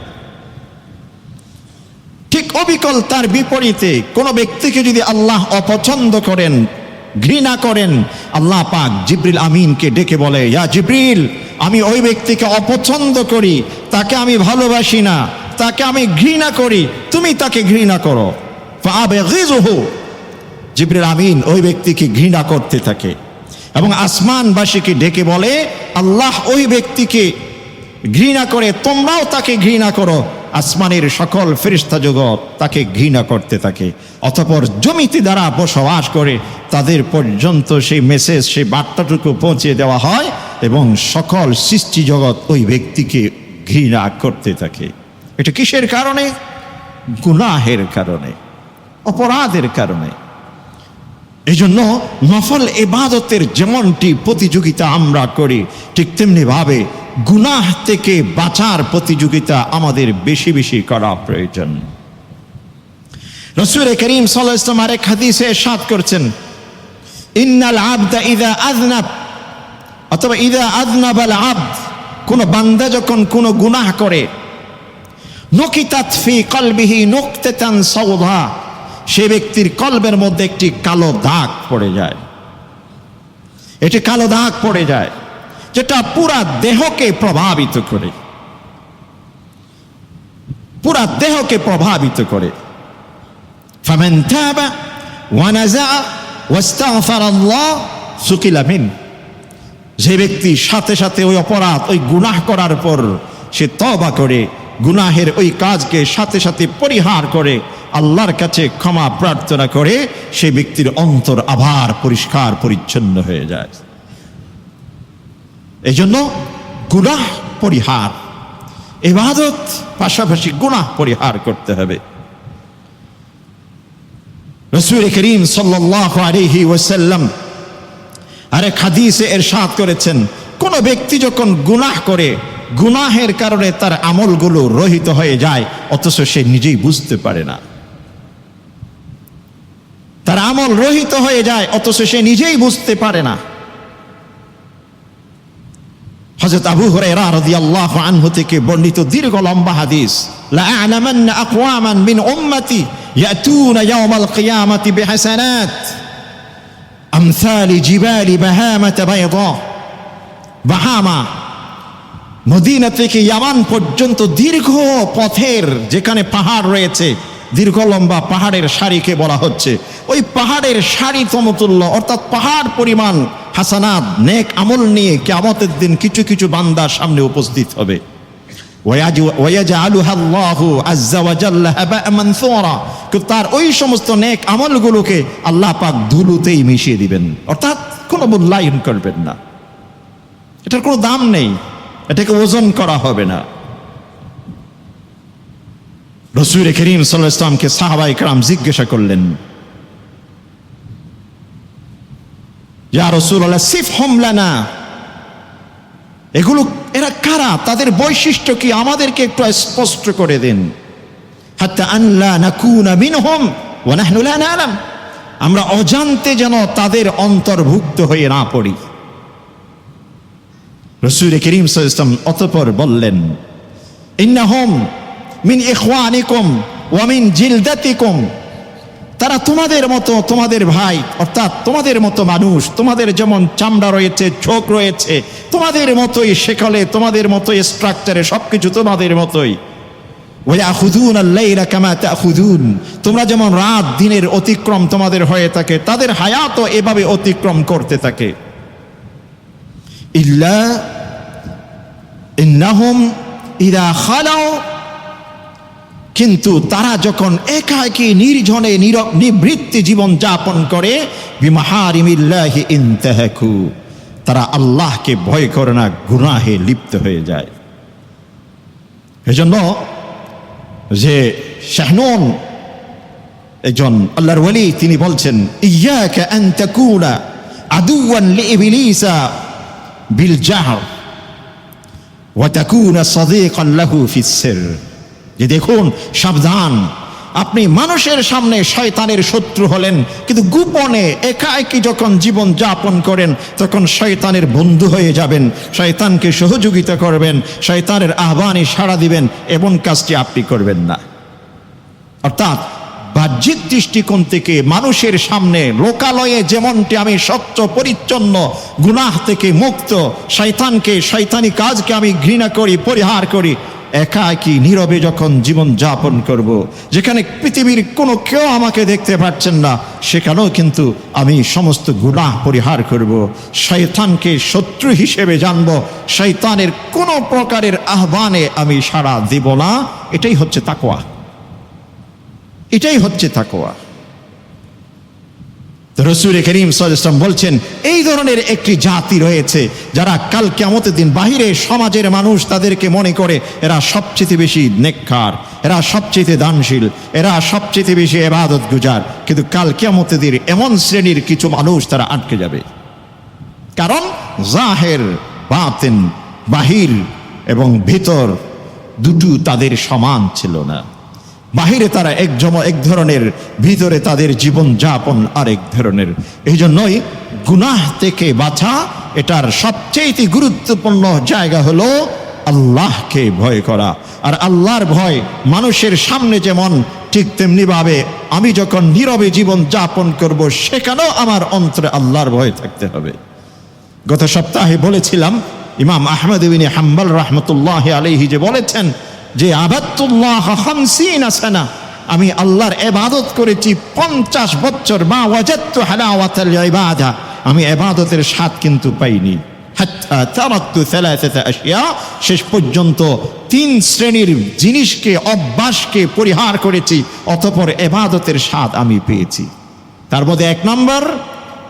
ঠিক অবিকল তার বিপরীতে কোনো ব্যক্তিকে যদি আল্লাহ অপছন্দ করেন, ঘৃণা করেন, আল্লাহ পাক জিবরিল আমিনকে ডেকে বলে, ইয়া জিবরিল, আমি ওই ব্যক্তিকে অপছন্দ করি, তাকে আমি ভালোবাসি না, তাকে আমি ঘৃণা করি, তুমি তাকে ঘৃণা করো। ফাআবগিযুহু, জিবরিল আমিন ওই ব্যক্তিকে ঘৃণা করতে থাকে এবং আসমানবাসীকে ডেকে বলে, আল্লাহ ওই ব্যক্তিকে ঘৃণা করে, তোমরাও তাকে ঘৃণা করো। আসমানের সকল ফেরেশতা জগৎ তাকে ঘৃণা করতে থাকে। অতঃপর জমিতে যারা বসবাস করে তাদের পর্যন্ত সেই মেসেজ, সেই বার্তাটুকু পৌঁছে দেওয়া হয় এবং সকল সৃষ্টি জগৎ ওই ব্যক্তিকে ঘৃণা করতে থাকে। এটা কিসের কারণে? গুনাহের কারণে, অপরাধের কারণে। এই জন্য নফল ইবাদতের যেমনটি প্রতিযোগিতা আমরা করি, ঠিক তেমনি ভাবে গুনাহ থেকে বাঁচার প্রতিযোগিতা আমাদের বেশি বেশি করা প্রয়োজন। রাসূল করিম সাল্লাল্লাহু আলাইহি ওয়াসাল্লাম আরেক হাদিসে ইরশাদ করছেন, ইন্নাল আবদা ইযা আযনাব, অথবা ইযা আযনাবাল আবদ, কোন বান্দা যখন কোন গুনাহ করে, নুকিতাত ফি কলবিহি নুকতাতান সাওদা, সে ব্যক্তির কলবের মধ্যে একটি কালো দাগ পড়ে যায়। এটি কালো দাগ পড়ে যায় যেটা পুরা দেহকে প্রভাবিত করে, পুরা দেহকে প্রভাবিত করে। ফামান তাবা ওয়া নাযা ওয়াস্তাগফারাল্লাহ সুকিলা মিন, যে ব্যক্তি সাথে সাথে ওই অপরাধ, ওই গুনাহ করার পর সে তওবা করে, গুনাহের ওই কাজকে সাথে সাথে পরিহার করে, আল্লাহর কাছে ক্ষমা প্রার্থনা করে, সেই ব্যক্তির অন্তর আবার পরিষ্কার পরিচ্ছন্ন হয়ে যায়। এই জন্য গুনাহ পরিহার, ইবাদত পাশাপাশি গুনাহ পরিহার করতে হবে। রাসূল করিম সাল্লাল্লাহু আলাইহি ওয়াসাল্লাম আরেক হাদিসে ইরশাদ করেছেন, কোন ব্যক্তি যখন গুনাহ করে, গুনাহের কারণে তার আমলগুলো রহিত হয়ে যায়, অথচ সে নিজেই বুঝতে পারে না। তার আমল রহিত হয়ে যায় অথচ সে নিজেই বুঝতে পারে না। হযরত আবু হুরায়রা রাদিয়াল্লাহু আনহু থেকে বর্ণিত দীর্ঘ লম্বা হাদিস, লা আ'লামান্না আকওয়ামান মিন উম্মতি ইয়াতুনা ইয়াওমাল কিয়ামাতি বিহাসানাত আমসালি জিবালি বাহামাত বাইদা। বাহামা মদিনা থেকে ইয়ামান পর্যন্ত দীর্ঘ পথের যেখানে পাহাড় রয়েছে, দীর্ঘ লম্বা পাহাড়ের সারিকে বলা হচ্ছে, ওই পাহাড়ের সারি সমতুল্য, অর্থাৎ পাহাড় পরিমাণ হাসানাত, নেক আমল নিয়ে কিয়ামতের দিন কিছু কিছু বান্দার সামনে উপস্থিত হবে। ওয়ায়াজআলুহা আল্লাহু আযজা ওয়া জাল্লা হাবা'আ মানসুরা, তার ওই সমস্ত নেক আমলগুলোকে আল্লাহ পাক ধুলোতেই মিশিয়ে দিবেন, অর্থাৎ কোনো মূল্যায়ন করবেন না, এটার কোনো দাম নেই, এটাকে ওজন করা হবে না। রাসূল করিম সাল্লাল্লাহু আলাইহি ওয়াসাল্লামকে সাহাবায়ে কেরাম জিজ্ঞাসা করলেন, ইয়া রাসূলুল্লাহ সিফহুম লানা, এগুলো এরা কারা, তাদের বৈশিষ্ট্য কি আমাদেরকে একটু স্পষ্ট করে দিন। হাত্তা আল্লা নাকুনা মিনহুম ওয়া নাহনু লা না'লাম, আমরা অজান্তে যেন তাদের অন্তর্ভুক্ত হয়ে না পড়ি। রাসূল করিম সাল্লাল্লাহু আলাইহি ওয়াসাল্লাম অতঃপর বললেন, ইন্নাহুম মিন ইখওয়ানিকুম ওয়া মিন জিলদাতিকুম, তারা তোমাদের মতো, তোমাদের ভাই, অর্থাৎ তোমাদের মতো মানুষ, তোমাদের যেমন চামড়া রয়েছে, চোখ রয়েছে, তোমাদের মতোই সেকলে, তোমাদের মতোই স্ট্রাকচারে, সবকিছু তোমাদের মতোই। ওয়ায়াখুযুনা আল-লাইলা কামা তাখুযুন, তোমরা যেমন রাত দিনের অতিক্রম তোমাদের হয়ে থাকে, তাদের হায়াতও এভাবে অতিক্রম করতে থাকে। ইল্লা ইন্নাহুম ইযা খালাউ, কিন্তু তারা যখন একাকী নির্জনে নিবৃত্তি জীবন যাপন করে, বিমাহারিমিল্লাহি ইনতাহাকু, তারা আল্লাহকে ভয় করে না, গুনাহে লিপ্ত হয়ে যায়। এজন্য যে শাহনুন একজন আল্লাহর ওয়ালি, তিনি বলছেন, ইয়াকা আন তাকুনা আদুওয়ান লিইবলিসা বিল জাহর ওয়া তাকুনা সাদীকান লাহু ফিস সির, যে দেখুন সাবধান, আপনি মানুষের সামনে শয়তানের শত্রু হলেন, কিন্তু গোপনে একাকী যখন জীবন যাপন করেন তখন শয়তানের বন্ধু হয়ে যাবেন, শয়তানকে সহযোগিতা করবেন, শয়তানের আহ্বানে সাড়া দিবেন, এমন কাজটি আপনি করবেন না। অর্থাৎ বাহ্যিক দৃষ্টিকোণ থেকে মানুষের সামনে লোকালয়ে যেমনটি আমি স্বচ্ছ পরিচ্ছন্ন, গুনাহ থেকে মুক্ত, শয়তানকে, শয়তানি কাজকে আমি ঘৃণা করি, পরিহার করি, একাকী নীরবে যখন জীবন যাপন করব, যেখানে পৃথিবীর কোনো কেউ আমাকে দেখতে পাচ্ছেন না, সেখানেও কিন্তু আমি সমস্ত গুনাহ পরিহার করব, শয়তানকে শত্রু হিসেবে জানব, শয়তানের কোনো প্রকারের আহ্বানে আমি সাড়া দিব না। এটাই হচ্ছে তাকওয়া, এটাই হচ্ছে তাকওয়া। রাসূল করিম সাল্লাল্লাহু আলাইহি ওয়াসাল্লাম বলছেন, এই ধরনের একটি জাতি রয়েছে যারা কাল কিয়ামতের দিন বাহিরে সমাজের মানুষ তাদেরকে মনে করে এরা সবচেয়ে বেশি নেককার, এরা সবচেয়ে দানশীল, এরা সবচেয়ে বেশি ইবাদত গুজার, কিন্তু কাল কিয়ামতের দিন এমন শ্রেণীর কিছু মানুষ তারা আটকে যাবে। কারণ জাহের বাতিন, বাহির এবং ভিতর দুটো তাদের সমান ছিল না। বাহিরে তারা এক ধরনের, ভিতরে তাদের জীবন যাপন আরেক ধরনের। এই জন্যই গুনাহ থেকে বাঁচা, এটার সবচেয়ে গুরুত্বপূর্ণ জায়গা হলো আল্লাহকে ভয় করা। আর আল্লাহর ভয় মানুষের সামনে যেমন, ঠিক তেমনিভাবে আমি যখন নীরবে জীবন যাপন করব, সেখানেও আমার অন্তরে আল্লাহর ভয় থাকতে হবে। গত সপ্তাহে বলেছিলাম, ইমাম আহমদ ইবনে হাম্বল রাহমাতুল্লাহি আলাইহি যে বলেছেন যে আবাদতুল্লাহ 50 সানা, আমি আল্লাহর ইবাদত করেছি 50 বছর, মা ওয়াজাদতু হালাওয়াতাল ইবাদা, আমি ইবাদতের স্বাদ কিন্তু পাইনি। হাত্তা তারাকতু সালাসাতা আশিয়া, শেষ পর্যন্ত 3 শ্রেণীর জিনিসকে, অভ্যাসকে পরিহার করেছি, অতঃপর ইবাদতের স্বাদ আমি পেয়েছি। তার মধ্যে 1 নম্বর,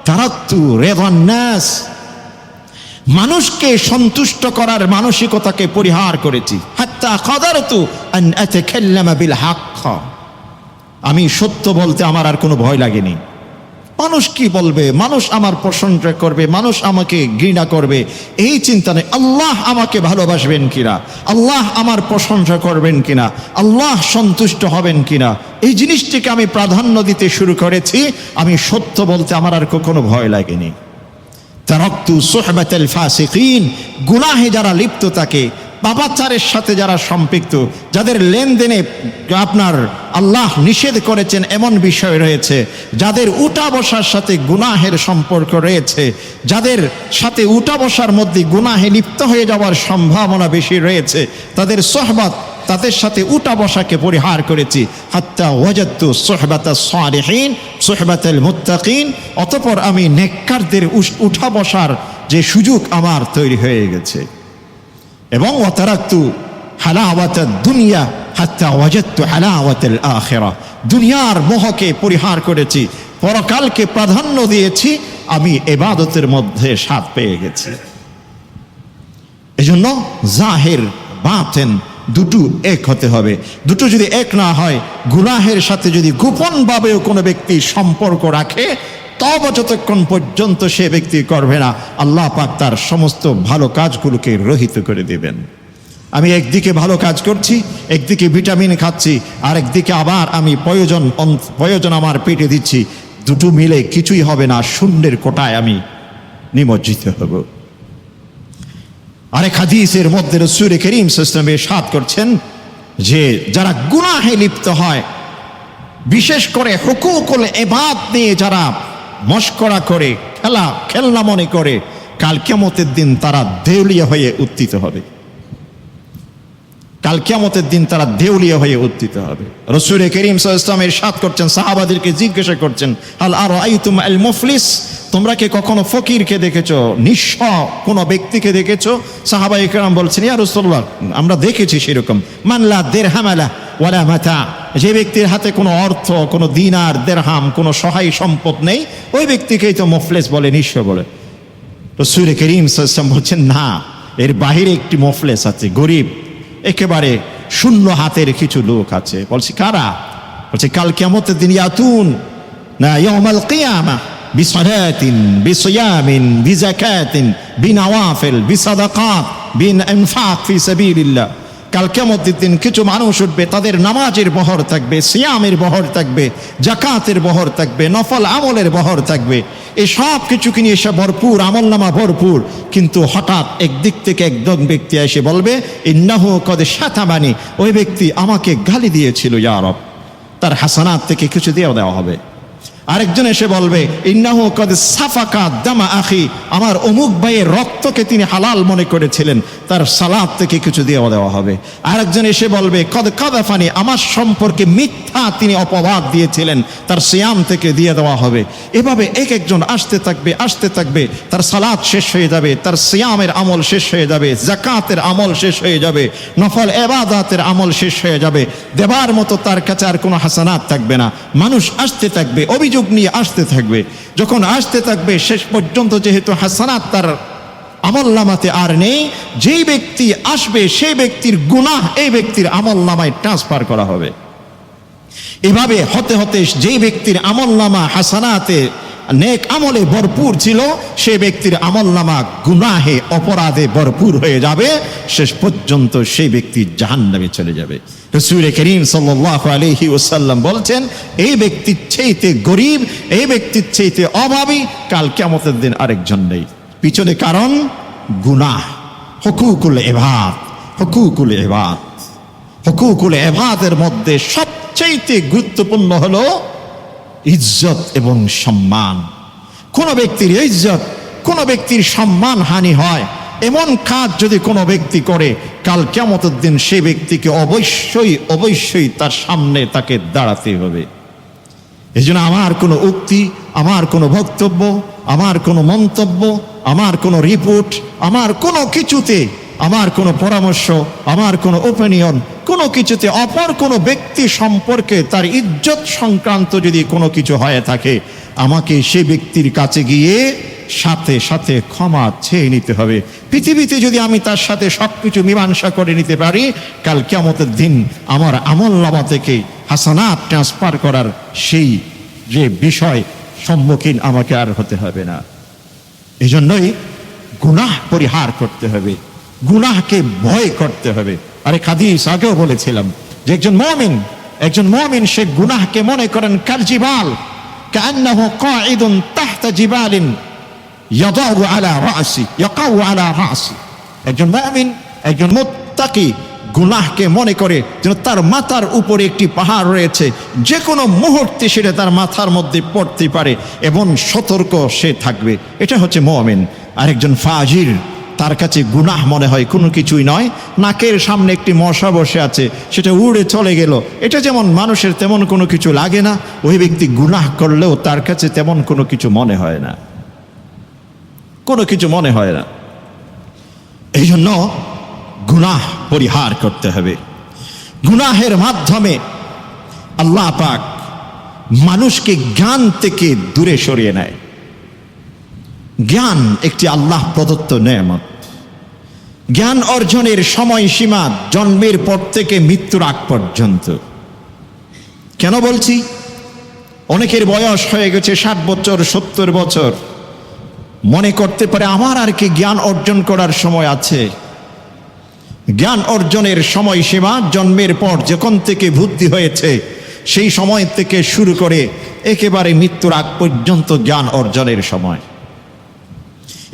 তারাকতু রিদান নাস, মানুষকে সন্তুষ্ট করার মানসিকতাকে পরিহার করেছি। হাত্তা কাদারতু আন আতাকাল্লামা বিল হক, আমি সত্য বলতে আমার আর কোনো ভয় লাগেনি। মানুষ কি বলবে, মানুষ আমার প্রশংসা করবে, মানুষ আমাকে ঘৃণা করবে, এই চিন্তা নেই। আল্লাহ আমাকে ভালোবাসবেন কিনা, আল্লাহ আমার প্রশংসা করবেন কিনা, আল্লাহ সন্তুষ্ট হবেন কিনা, এই জিনিসটিকে আমি প্রাধান্য দিতে শুরু করেছি। আমি সত্য বলতে আমার আর কোনো ভয় লাগেনি। তারাকতু সুহবাতাল ফাসিকিন, গুনাহে যারা লিপ্ত থাকে, পাপাচারের সাথে যারা সম্পৃক্ত, যাদের লেনদেনে আপনার আল্লাহ নিষেধ করেছেন এমন বিষয় রয়েছে, যাদের উঠা বসার সাথে গুনাহের সম্পর্ক রয়েছে, যাদের সাথে উঠা বসার মধ্যে গুনাহে লিপ্ত হয়ে যাওয়ার সম্ভাবনা বেশি রয়েছে, তাদের সোহবত, তাদের সাথে উঠা বসাকে পরিহার করেছি। হাত্তা ওয়াজাদতু সুহবাতাস সালিহিন সুহবাতাল মুত্তাকিন, অতঃপর আমি নেককারদের উঠা বসার যে সুযোগ আমার তৈরি হয়ে গেছে। এবং ওয়াতারাকতু হালাওয়াতাদ দুনিয়া হাত্তা ওয়াজাদতু হালাওয়াতাল আখিরা, দুনিয়ার মোহকে পরিহার করেছি, পরকালকে প্রাধান্য দিয়েছি, আমি ইবাদতের মধ্যে স্বাদ পেয়ে গেছি। এজন্য জাহির বাতিন দুটো এক হতে হবে। দুটো যদি এক না হয়, গুনাহের সাথে যদি গোপনভাবেও কোনো ব্যক্তি সম্পর্ক রাখে, তওবা যতক্ষণ পর্যন্ত সে ব্যক্তি করবে না, আল্লাহ পাক তার সমস্ত ভালো কাজগুলোকে রহিত করে দেবেন। আমি একদিকে ভালো কাজ করছি, একদিকে ভিটামিন খাচ্ছি, আর একদিকে আবার আমি প্রয়োজন আমার পেটে দিচ্ছি, দুটো মিলে কিছুই হবে না, শূন্যের কোটায় আমি নিমজ্জিত হব। আরেক হাদিসের মধ্যে রাসূল করিম সাল্লাল্লাহু আলাইহি ওয়াসাল্লাম ইরশাদ করছেন যে যারা গুনাহে লিপ্ত হয়, বিশেষ করে হুকুকুল ইবাদ নিয়ে যারা মশকরা করে, খেলনা মনে করে, কাল কিয়ামতের দিন তারা দেউলিয়া হয়ে উত্থিত হবে। কাল কিয়ামতের দিন তারা দেউলিয়া হয়ে উত্থিত হবে। রাসূল করিম সাল্লাল্লাহু আলাইহি ওয়াসাল্লাম ইরশাদ করছেন, সাহাবাদেরকে জিজ্ঞাসা করছেন, হাল আরাআইতুম আল মুফলিস, তোমরা কি কখনো ফকিরকে দেখেছো, নিঃস্ব কোনো ব্যক্তিকে দেখেছো? সাহাবায়ে কেরাম বলছেন, ইয়া রাসূলুল্লাহ, আমরা দেখেছি সেরকম। মান লা দিরহাম লা ওয়ালা মাতা, যে ব্যক্তির হাতে কোনো অর্থ, কোনো দিনার দিরহাম, কোনো সহায় সম্পদ নেই, ওই ব্যক্তিকেই তো মুফলিস বলে, নিঃস্ব বলে। রাসূল করিম সাল্লাল্লাহু আলাইহি ওয়াসাল্লাম বলছেন, না, এর বাহিরে একটি মুফলিস আছে, গরিব, একেবারে শূন্য হাতের কিছু লোক আছে। বলছি কারা? বলছে কাল কিয়ামতের দিন ইয়াতুন না ইয়াউমাল কিয়ামা বিসালাতিন বিসিয়ামিন বিযাকাতিন বিনওয়াফিল বিসাদাকাত বিনইনফাক ফি সাবিলিল্লাহ। কাল কিয়ামতের দিন কিছু মানুষ উঠবে, তাদের নামাজের বহর থাকবে, সিয়ামের বহর থাকবে, জাকাতের বহর থাকবে, নফল আমলের বহর থাকবে, এই সব কিছুকে নিয়ে এসে ভরপুর, আমলনামা ভরপুর। কিন্তু হঠাৎ একদিক থেকে একজন ব্যক্তি এসে বলবে, ইন্নাহু কদ শাতামানি, ওই ব্যক্তি আমাকে গালি দিয়েছিল ইয়া রব, তার হাসানাত থেকে কিছু দিয়ে দেওয়া হবে। আরেকজন এসে বলবে, ইন্নাহু কদ সাফাকা দামা আখি, আমার অমুক ভাইয়ের রক্তকে তিনি হালাল মনে করেছিলেন, তার সালাত থেকে কিছু দিয়ে দেওয়া হবে। আরেকজন এসে বলবে, কদ কাদাফানি, আমার সম্পর্কে মিথ্যা তিনি অপবাদ দিয়েছিলেন, তার সিয়াম থেকে দিয়ে দেওয়া হবে। এভাবে এক একজন আসতে থাকবে, তার সালাত শেষ হয়ে যাবে, তার সিয়ামের আমল শেষ হয়ে যাবে, জাকাতের আমল শেষ হয়ে যাবে, নফল ইবাদতের আমল শেষ হয়ে যাবে, দেবার মতো তার কাছে আর কোনো হাসানাত থাকবে না। মানুষ আসতে থাকবে, অভিযোগ নিয়ে আসতে থাকবে। যখন আসতে থাকবে, শেষ পর্যন্ত যেহেতু হাসানাত তার আমলনামাতে আর নেই, যেই ব্যক্তি আসবে সেই ব্যক্তির গুনাহ এই ব্যক্তির আমলনামায় ট্রান্সফার করা হবে। এভাবে হতে হতে যেই ব্যক্তির আমলনামা হাসানাতে নেক আমলে ভরপুর ছিল, সে ব্যক্তির আমলনামা গুনাহে অপরাধে ভরপুর হয়ে যাবে, শেষ পর্যন্ত সেই ব্যক্তি জাহান্নামে চলে যাবে। রাসূল করিম সাল্লাল্লাহু আলাইহি ওয়াসাল্লাম বলছেন, এই ব্যক্তির চাইতে গরিব, এই ব্যক্তির চাইতে অভাবী কাল কিয়ামতের দিন আরেকজন নেই। পিছনে কারণ গুনাহ। হুকুকুল ইবাদ, হুকুকুল ইবাদ, হুকুকুল ইবাদের মধ্যে সবচাইতে গুরুত্বপূর্ণ হলো ইজ্জত এবং সম্মান। কোন ব্যক্তির ইজ্জত, কোন ব্যক্তির সম্মান হানি হয়, এমন কাজ যদি কোনো ব্যক্তি করে, কাল কিয়ামতের দিন সেই ব্যক্তিকে অবশ্যই তার সামনে তাকে দাঁড়াতে হবে। এই জন্য আমার কোনো উক্তি, আমার কোনো বক্তব্য, আমার কোনো মন্তব্য, আমার কোনো রিপোর্ট, আমার কোনো কিছুতে, আমার কোনো পরামর্শ, আমার কোনো ওপিনিয়ন, কোনো কিছুতে অপর কোনো ব্যক্তি সম্পর্কে তার ইজ্জত সংক্রান্ত যদি কোনো কিছু হয়ে থাকে, আমাকে সেই ব্যক্তির কাছে গিয়ে সাথে সাথে ক্ষমা চেয়ে নিতে হবে। পৃথিবীতে যদি আমি তার সাথে সবকিছু মীমাংসা করে নিতে পারি, কাল কিয়ামতের দিন আমার আমলনামা থেকে হাসানাত ট্রান্সফার করার সেই যে বিষয় সম্মুখীন আমাকে আর হতে হবে না। এই জন্যই গুনাহ পরিহার করতে হবে, গুনাহকে ভয় করতে হবে। আরে হাদিস আগেও বলেছিলাম যে একজন মুমিন সে গুনাহকে মনে করেন কাল জিবাল, কান্নাহু কাঈদুন তাহতা জিবালিন ইয়াদাউ আলা রাসি ইয়াকাউ আলা রাসি। একজন মুমিন, একজন মুত্তাকি গুনাহকে মনে করে যেন তার মাথার উপরে একটি পাহাড় রয়েছে, যে কোনো মুহূর্তে সেটা তার মাথার মধ্যে পড়তে পারে এবং সতর্ক সে থাকবে। এটা হচ্ছে মুমিন। আরেকজন ফাজির, তার কাছে গুনাহ মনে হয় কোনো কিছুই নয়, নাকের সামনে একটি মশা বসে আছে, সেটা উড়ে চলে গেল, এটা যেমন মানুষের তেমন কোনো কিছু লাগে না, ওই ব্যক্তি গুনাহ করলেও তার কাছে তেমন কোনো কিছু মনে হয় না, কোনো কিছু মনে হয় না। এই জন্য গুনাহ পরিহার করতে হবে। গুনাহের মাধ্যমে আল্লাহ পাক মানুষকে জ্ঞান থেকে দূরে সরিয়ে নেয়। জ্ঞান একটি আল্লাহ প্রদত্ত নেয়ামত। জ্ঞান অর্জনের সময়সীমা জন্মের পর থেকে মৃত্যুর আগ পর্যন্ত। কেন বলছি? অনেকের বয়স হয়ে গেছে 60 বছর 70 বছর, মনে করতে পারে আমার আর কি জ্ঞান অর্জন করার সময় আছে। জ্ঞান অর্জনের সময়সীমা জন্মের পর যখন থেকে বুদ্ধি হয়েছে সেই সময় থেকে শুরু করে একেবারে মৃত্যুর আগ পর্যন্ত জ্ঞান অর্জনের সময়।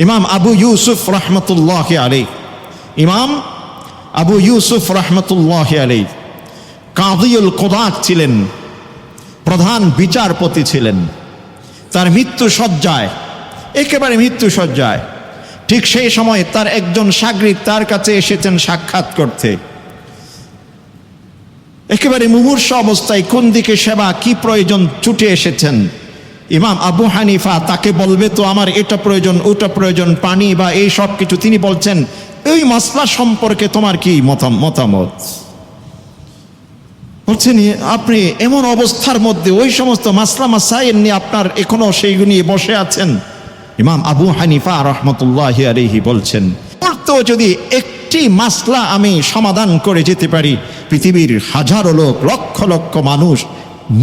ইমাম আবু ইউসুফ রহমতুল্লাহ আলাইহি, ইমাম আবু ইউসুফ রহমতুল্লাহ আলাইহি কাযিউল কুদাত ছিলেন, প্রধান বিচারপতি ছিলেন। তার মৃত্যু শয্যায়, একেবারে মৃত্যু শয্যায়, ঠিক সেই সময় তার একজন শাগরিদ তার কাছে এসেছেন সাক্ষাৎ করতে। একেবারে মুমূর্ষ অবস্থায় কোন দিকে সেবা কি প্রয়োজন ছুটে এসেছেন। ইমাম আবু হানিফা তাকে বলবে তো আমার এটা প্রয়োজন ওটা প্রয়োজন, পানি বা এই সব কিছু, তিনি বলছেন এই মাসলা সম্পর্কে তোমার কি মতামত। বলছেন আপনি এমন অবস্থার মধ্যে ওই সমস্ত মাসলা মাসাইল নিয়ে আপনার এখনো সেইগুলো নিয়ে বসে আছেন। ইমাম আবু হানিফা রহমতুল্লাহ আলাইহি বলছেন তো যদি একটি মাসলা আমি সমাধান করে যেতে পারি, পৃথিবীর হাজারো লোক, লক্ষ লক্ষ মানুষ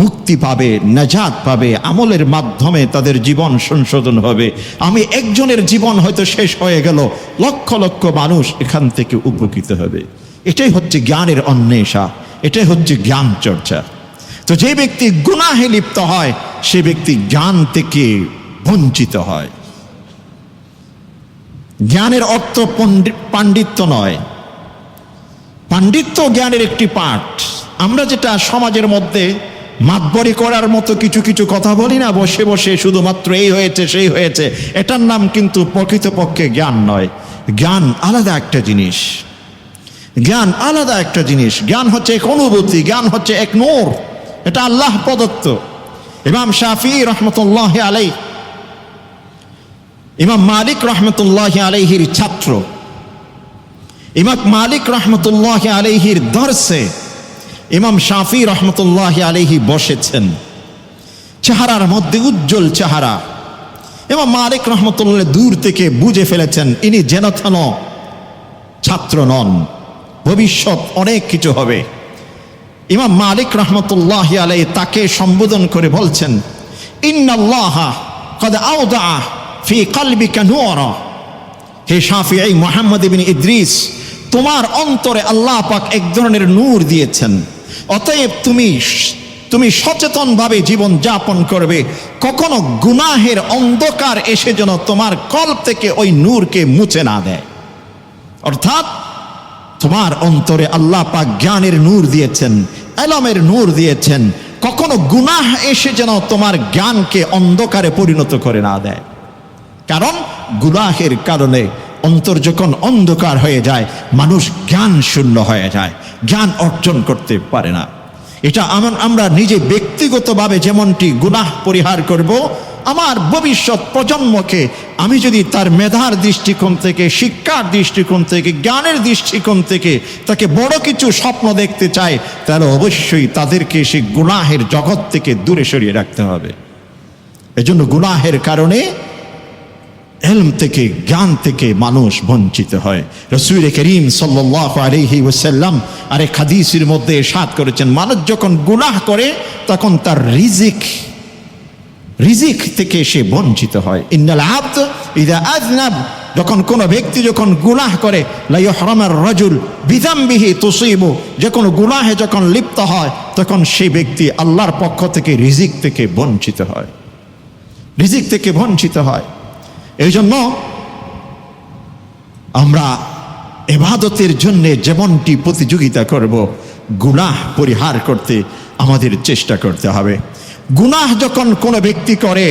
মুক্তি পাবে, নাজাত পাবে, আমলের মাধ্যমে তাদের জীবন সংশোধন হবে। আমি একজনের জীবন হয়তো শেষ হয়ে গেল, লক্ষ লক্ষ মানুষ এখান থেকে উপকৃত হবে। এটাই হচ্ছে জ্ঞানের অন্বেষা, এটাই হচ্ছে জ্ঞান চর্চা। তো যে ব্যক্তি গুনাহে লিপ্ত হয় সে ব্যক্তি জ্ঞান থেকে বঞ্চিত হয়। জ্ঞানের অর্থ পাণ্ডিত্য নয়, পাণ্ডিত্য জ্ঞানের একটি পাঠ। আমরা যেটা সমাজের মধ্যে মাতবরি করার মতো কিছু কিছু কথা বলি না, বসে বসে শুধুমাত্র এই হয়েছে সেই হয়েছে, এটার নাম কিন্তু প্রকৃতপক্ষে জ্ঞান নয়। জ্ঞান আলাদা একটা জিনিস, জ্ঞান আলাদা একটা জিনিস। জ্ঞান হচ্ছে এক অনুভূতি, জ্ঞান হচ্ছে এক নূর, এটা আল্লাহ প্রদত্ত। ইমাম শাফিঈ রহমতুল্লাহ আলাইহি, ইমাম মালিক রহমতুল্লাহ আলাইহির ছাত্র, ইমাম মালিক রহমতুল্লাহ আলাইহির দর্শে ইমাম শাফিঈ রহমতুল্লাহ আলাইহি বসেছেন। চেহারার মধ্যে উজ্জ্বল চেহারা। ইমাম মালিক রহমতুল্লাহ দূর থেকে বুঝে ফেলেছেন ইনি যেন তেন ছাত্র নন, ভবিষ্যৎ অনেক কিছু হবে। ইমাম মালিক রহমতুল্লাহ আলাইহি তাকে সম্বোধন করে বলছেন ইন্নাল্লাহা ক্বাদ আওদা ফি কলবিকা নূরা। হে শাফিঈ মুহাম্মদ ইবনে ইদ্রিস, তোমার অন্তরে আল্লাহ পাক এক ধরনের নূর দিয়েছেন, অতএব তুমি সচেতনভাবে জীবন যাপন করবে। কখনো গুনাহের অন্ধকার এসে যেন তোমার কল্প থেকে ওই নূরকে মুছে না দেয়। অর্থাৎ তোমার অন্তরে আল্লাহ পাক জ্ঞানের নূর দিয়েছেন, ইলমের নূর দিয়েছেন, কখনো গুনাহ এসে যেন তোমার জ্ঞানকে অন্ধকারে পরিণত করে না দেয়। কারণ গুনাহের কারণে অন্তর যখন অন্ধকার হয়ে যায় মানুষ জ্ঞান শূন্য হয়ে যায়, জ্ঞান অর্জন করতে পারে না। এটা আমরা নিজে ব্যক্তিগতভাবে যেমনটি গুনাহ পরিহার করব, আমার ভবিষ্যৎ প্রজন্মকে আমি যদি তার মেধার দৃষ্টিকোণ থেকে, শিক্ষার দৃষ্টিকোণ থেকে, জ্ঞানের দৃষ্টিকোণ থেকে তাকে বড় কিছু স্বপ্ন দেখতে চাই, তাহলে অবশ্যই তাদেরকে সেই গুনাহের জগৎ থেকে দূরে সরিয়ে রাখতে হবে। এজন্য গুনাহের কারণে ইলম থেকে, জ্ঞান থেকে মানুষ বঞ্চিত হয়। রাসূল করিম সাল্লাল্লাহু আলাইহি ওয়াসাল্লাম আরেক হাদিসের মধ্যে ইরশাদ করেছেন, মানুষ যখন গুনাহ করে তখন তার রিজিক থেকে সে বঞ্চিত হয়। ইন্নাল আবদ ইযা আযনাব, যখন কোনো ব্যক্তি যখন গুনাহ করে, লা ইহরামার রাজুল বিযামবিহি তুসিবু, যে কোনো গুনাহে যখন লিপ্ত হয় তখন সেই ব্যক্তি আল্লাহর পক্ষ থেকে রিজিক থেকে বঞ্চিত হয়, রিজিক থেকে বঞ্চিত হয়। এই জন্য আমরা ইবাদতের জন্য যেমনটি প্রতিযোগিতা করব, গুনাহ পরিহার করতে আমাদের চেষ্টা করতে হবে। গুনাহ যখন কোনো ব্যক্তি করে,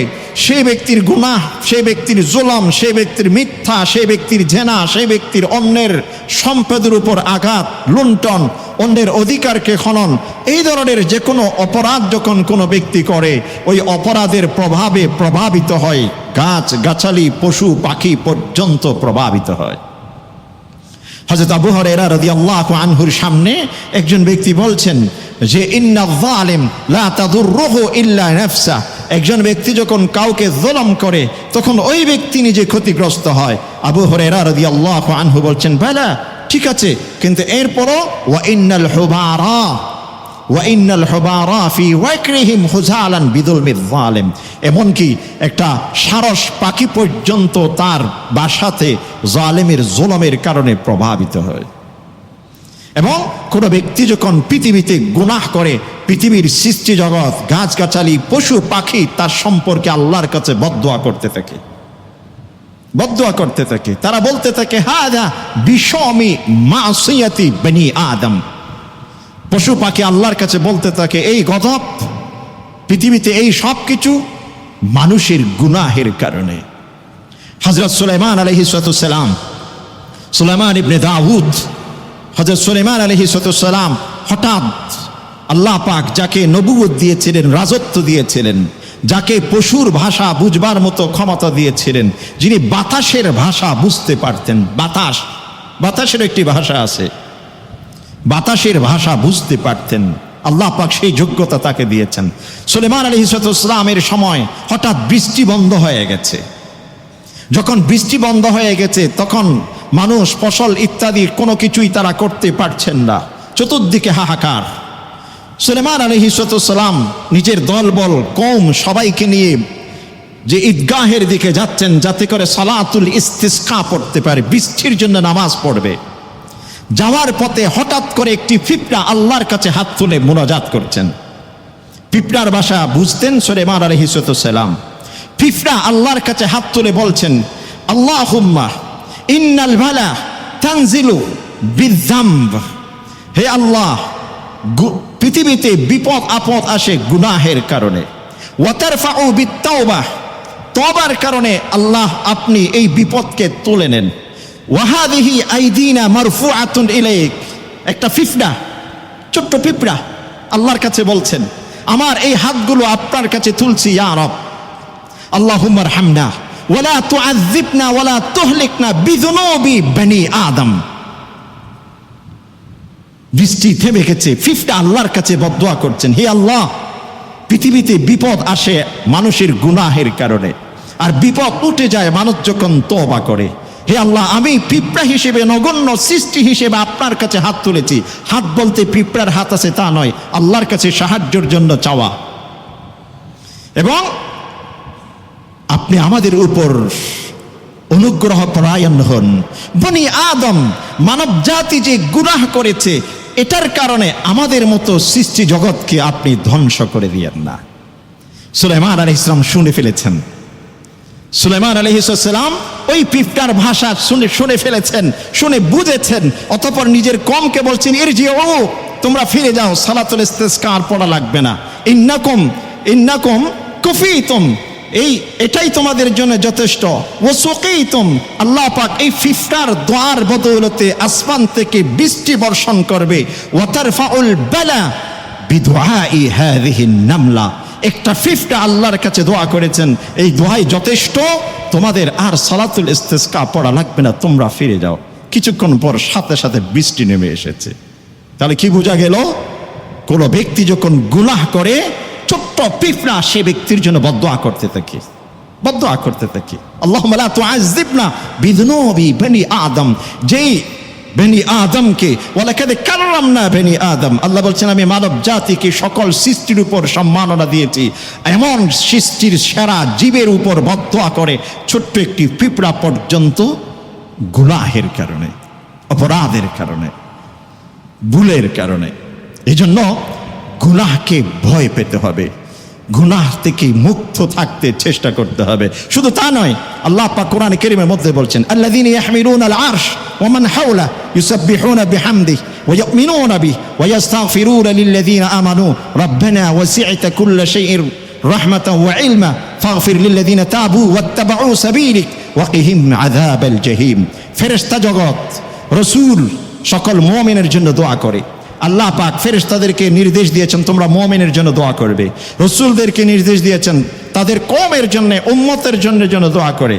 সেই ব্যক্তির গুনাহ, সেই ব্যক্তির জুলম, সেই ব্যক্তির মিথ্যা, সেই ব্যক্তির জেনা, সেই ব্যক্তির অন্যের সম্পদের উপর আঘাত, লুণ্ঠন, অন্যের অধিকারকে খনন, এই ধরনের যে কোনো অপরাধ যখন কোনো ব্যক্তি করে, ওই অপরাধের প্রভাবে প্রভাবিত হয় গাছ গাছালি, পশু পাখি পর্যন্ত প্রভাবিত হয়। হযরত আবু হুরায়রা রাদিয়াল্লাহু আনহুর সামনে একজন ব্যক্তি বলছেন যে ইন্নাল যালিম লা তাদুররুহু ইল্লা নাফসা, একজন ব্যক্তি যখন কাউকে জুলম করে তখন ওই ব্যক্তি নিজে ক্ষতিগ্রস্ত হয়। আবু হুরায়রা রাদিয়াল্লাহু আনহু বলছেন বালা, ঠিক আছে, কিন্তু এরপরও ওয়া ইন্নাল হুবারা, ওয়া ইন্নাল হুবারা ফি ওয়াকরিহিম হুজালান বিদুলমিজ জালিম। এমনকি একটা সারস পাখি পর্যন্ত তার বাসাতে জালেমের জুলুমের কারণে প্রভাবিত হয়। এবং কোনো ব্যক্তি যখন পৃথিবীতে গুনাহ করে, পৃথিবীর সৃষ্টি জগৎ, গাছগাছালি, পশু পাখি তার সম্পর্কে আল্লাহর কাছে বদদুয়া করতে থাকে, বদদুয়া করতে থাকে। তারা বলতে থাকে হাদা বিশমি মাসিয়াতি বনি আদম। পশু পাখি আল্লাহর কাছে বলতে থাকে এই গজব, পৃথিবীতে এই সব কিছু মানুষের গুনাহের কারণে। হযরত সুলাইমান আলাইহিস সালাম, সুলাইমান ইবনে দাউদ, হযরত সুলাইমান আলাইহিস সালাম হঠাৎ আল্লাহ পাক যাকে নবুয়ত দিয়েছিলেন, রাজত্ব দিয়েছিলেন, যাকে পশুর ভাষা বুঝবার মতো ক্ষমতা দিয়েছিলেন, যিনি বাতাসের ভাষা বুঝতে পারতেন। বাতাসের একটি ভাষা আছে, বাতাসের ভাষা বুঝতে পারতেন, আল্লাহ পাক সেই যোগ্যতা তাকে দিয়েছেন। সুলাইমান আলাইহিস সালামের সময় হঠাৎ বৃষ্টি বন্ধ হয়ে গেছে। যখন বৃষ্টি বন্ধ হয়ে গেছে তখন মানুষ ফসল ইত্যাদি কোনো কিছুই তারা করতে পারছেন না, চতুর্দিকে হাহাকার। সুলাইমান আলাইহিস সালাম নিজের দলবল কওম সবাইকে নিয়ে যে ঈদগাহের দিকে যাচ্ছেন যাতে করে সালাতুল ইস্তিসকা পড়তে পারে, বৃষ্টির জন্য নামাজ পড়বে। যাওয়ার পথে হঠাৎ করে একটি পিঁপড়া আল্লাহর কাছে হাত তুলে মুনাজাত করছেন। পিঁপড়ার ভাষা বুঝতেন সুলাইমান আলাইহিস সালাম। পিঁপড়া আল্লাহর কাছে হাত তুলে বলছেন আল্লাহুম্মা ইন্নাল বালা তানজিলু বিযামব। হে আল্লাহ, পৃথিবীতে বিপদ আপদ আসে গুনাহের কারণে। ওয়া তারফাউ বিত্তাওবাহ, তওবার কারণে আল্লাহ আপনি এই বিপদকে তুলে নেন। ওয়া হাযিহি আইদিনা মারফুআতুন ইলাইক। একটা পিঁপড়া, ছোট্ট পিঁপড়া আল্লাহর কাছে বলছেন আমার এই হাতগুলো আপনার কাছে তুলছি ইয়া রব। আল্লাহুম্মা আরহামনা ওয়ালা তুআযযিবনা ওয়ালা তুহলিকনা বিযুনুবি বনি আদম। বৃষ্টি থেমে গেছে, পিঁপড়া আল্লাহর কাছে বদদুয়া করছেন হে আল্লাহ, পৃথিবীতে বিপদ আসে মানুষের গুনাহের কারণে, আর বিপদ উঠে যায় মানুষ যখন তওবা করে। হে আল্লাহ, আমি পিঁপড়া হিসেবে, নগণ্য সৃষ্টি হিসেবে আপনার কাছে হাত তুলেছি। হাত বলতে পিঁপড়ার হাত আছে তা নয়, আল্লাহর কাছে সাহায্যের জন্য চাওয়া। এবং আপনি আমাদের উপর অনুগ্রহ পরায়ণ হন। বনি আদম, মানব জাতি যে গুনাহ করেছে এটার কারণে আমাদের মতো সৃষ্টি জগৎকে আপনি ধ্বংস করে দিয়েন না। সুলাইমান আলাইহিস সালাম শুনে ফেলেছেন। সুলাইমান আলাইহিস সালাম ওই পিঁপড়ার ভাষা শুনে ফেলেছেন, শুনে বুঝেছেন। অতঃপর নিজের কওমকে বলছেন ইরজিউ, তোমরা ফিরে যাও, সালাতুল ইস্তিসকা আর পড়া লাগবে না। ইন্নাকুম কুফিতুম, এটাই তোমাদের জন্য যথেষ্ট। ও সুকিতুম, আল্লাহ পাক এই পিঁপড়ার দোয়ার বদৌলতে আসমান থেকে বৃষ্টি বর্ষণ করবে। ওয়া তারফাউল বালা বিদুআই হাযিহিন নামলা। একটা পিঁপড়া আল্লাহর কাছে দোয়া করেছেন, এই দোয়াই যথেষ্ট, তোমাদের আর সালাতুল ইস্তিসকা পড়া লাগবে না, তোমরা ফিরে যাও। কিছুক্ষণ পর সাথে সাথে বৃষ্টি নেমে এসেছে। তাহলে কি বোঝা গেল? কোন ব্যক্তি যখন গুনাহ করে, ছোট্ট পিঁপড়া সে ব্যক্তির জন্য বদদুয়া করতে থাকে, বদদুয়া করতে থাকে আল্লাহুম্মা লা তুআযযিবনা বিযুনুবি বনি আদম। যেই বনি আদমকে ওয়ালাকাদ কাররামনা বনি আদম, আল্লাহ বলছেন আমি মানব জাতিকে সকল সৃষ্টির উপর সম্মাননা দিয়েছি। এমন সৃষ্টির সেরা জীবের উপর বদদুয়া করে ছোট্ট একটি পিঁপড়া পর্যন্ত গুনাহের কারণে, অপরাধের কারণে, ভুলের কারণে। এই জন্য গুনাহকে ভয় পেতে হবে, গুনাহ থেকে মুক্ত থাকতে চেষ্টা করতে হবে। শুধু তা নয়, আল্লাহ পাক কোরআনে কারীমের মধ্যে বলছেন আল্লাযীনা ইয়াহমিলুনাল আরশ ওয়া মান হাওলা ইউসাব্বিহুনা বিহামদিহি ওয়া ইউমিনুনা বিহি ওয়া ইস্তাগফিরুনা লিল্লাযীনা আমানু রাব্বানা ওয়াসি'তা কুল্লা শাইইন রাহমাতান ওয়া ইলমা ফাগফির লিল্লাযীনা তাবু ওয়াত্তাবাউ সাবিলিক ওয়া কিহিম আযাবাল জাহিম। ফেরেশতা জগৎ, রাসূল সকল মুমিনের জন্য দোয়া করে। আল্লাহ পাক ফেরেশতাদেরকে নির্দেশ দিয়েছেন তোমরা মুমিনের জন্য দোয়া করবে। রাসূলদেরকে নির্দেশ দিয়েছেন তাদের কওমের জন্য, উম্মতের জন্য দোয়া করে।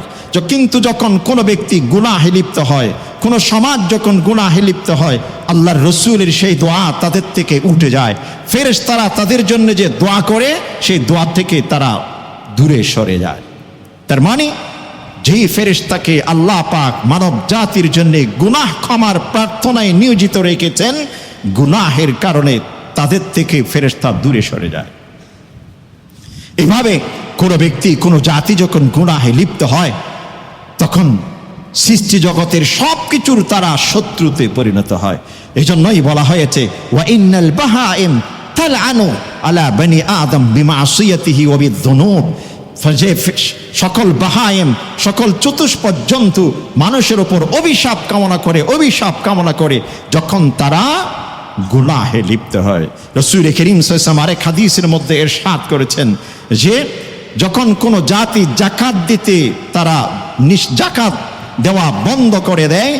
কিন্তু যখন কোনো ব্যক্তি গুনাহে লিপ্ত হয়, কোনো সমাজ যখন গুনাহে লিপ্ত হয়, আল্লাহর রাসূলের সেই দোয়া তাদের থেকে উঠে যায়। ফেরেশতারা তাদের জন্য যে দোয়া করে সেই দোয়া থেকে তারা দূরে সরে যায়। তার মানে যেই ফেরেশতাকে আল্লাহ পাক মানব জাতির জন্য গুনাহ ক্ষমার প্রার্থনায় নিয়োজিত রেখেছেন, গুনাহের কারণে তাদের থেকে ফেরেশতা দূরে সরে যায়। এভাবে কোনো ব্যক্তি কোনো জাতি যখন গুনাহে লিপ্ত হয় তখন সৃষ্টি জগতের সব কিছুর তারা শত্রুতে পরিণত হয়। এই জন্যই বলা হয়েছে ওয়া ইন্নাল বাহাইম তালআনু আলা বনি আদম বিমাসিয়াতিহি ওয়া বিযুনুব, যে সকল বাহাইম সকল চতুষ্পদ জন্তু মানুষের উপর অভিশাপ কামনা করে যখন তারা গুনাহে লিপ্ত হয়। রাসূল করিম সাল্লাল্লাহু আলাইহি ওয়াসাল্লাম আরেক হাদিসের মধ্যে ইরশাদ করেছেন যে যখন কোনো জাতি যাকাত দিতে তারা জাকাত দেওয়া বন্ধ করে দেয়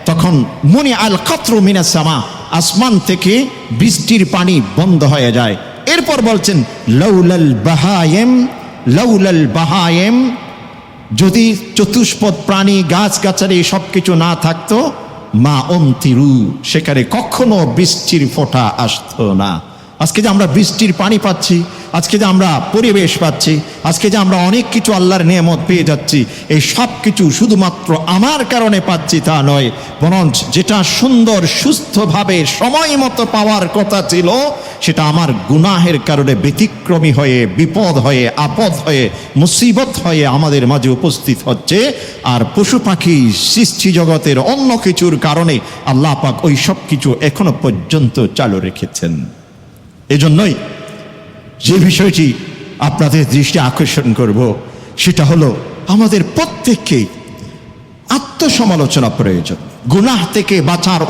তখন মুনি আল কাতরু মিনাস সামা, আসমান থেকে বৃষ্টির পানি বন্ধ হয়ে যায়। এরপর বলছেন লাউলাল বাহায়েম, যদি চতুষ্পদ প্রাণী গাছগাছালি সবকিছু না থাকতো মা অন্তিরু, সেখানে কখনো বৃষ্টির ফোঁটা আসতো না। আজকে যে আমরা বৃষ্টির পানি পাচ্ছি, আজকে যে আমরা পরিবেশ পাচ্ছি, আজকে যে আমরা অনেক কিছু আল্লাহর নিয়ামত পেয়ে যাচ্ছি, এই সব কিছু শুধুমাত্র আমার কারণে পাচ্ছি তা নয়, বরঞ্চ যেটা সুন্দর সুস্থভাবে সময় মতো পাওয়ার কথা ছিল সেটা আমার গুনাহের কারণে ব্যতিক্রমী হয়ে, বিপদ হয়ে, আপদ হয়ে, মুসিবত হয়ে আমাদের মাঝে উপস্থিত হচ্ছে। আর পশু পাখি সৃষ্টি জগতের অন্য কিছুর কারণে আল্লাহ পাক ওই সব কিছু এখনো পর্যন্ত চালু রেখেছেন। এজন্যই যে বিষয়টি আপনাদের দৃষ্টি আকর্ষণ করব সেটা হলো আমাদের প্রত্যেককেই আত্মসমালোচনা প্রয়োজন। গুনাহ থেকে বাঁচার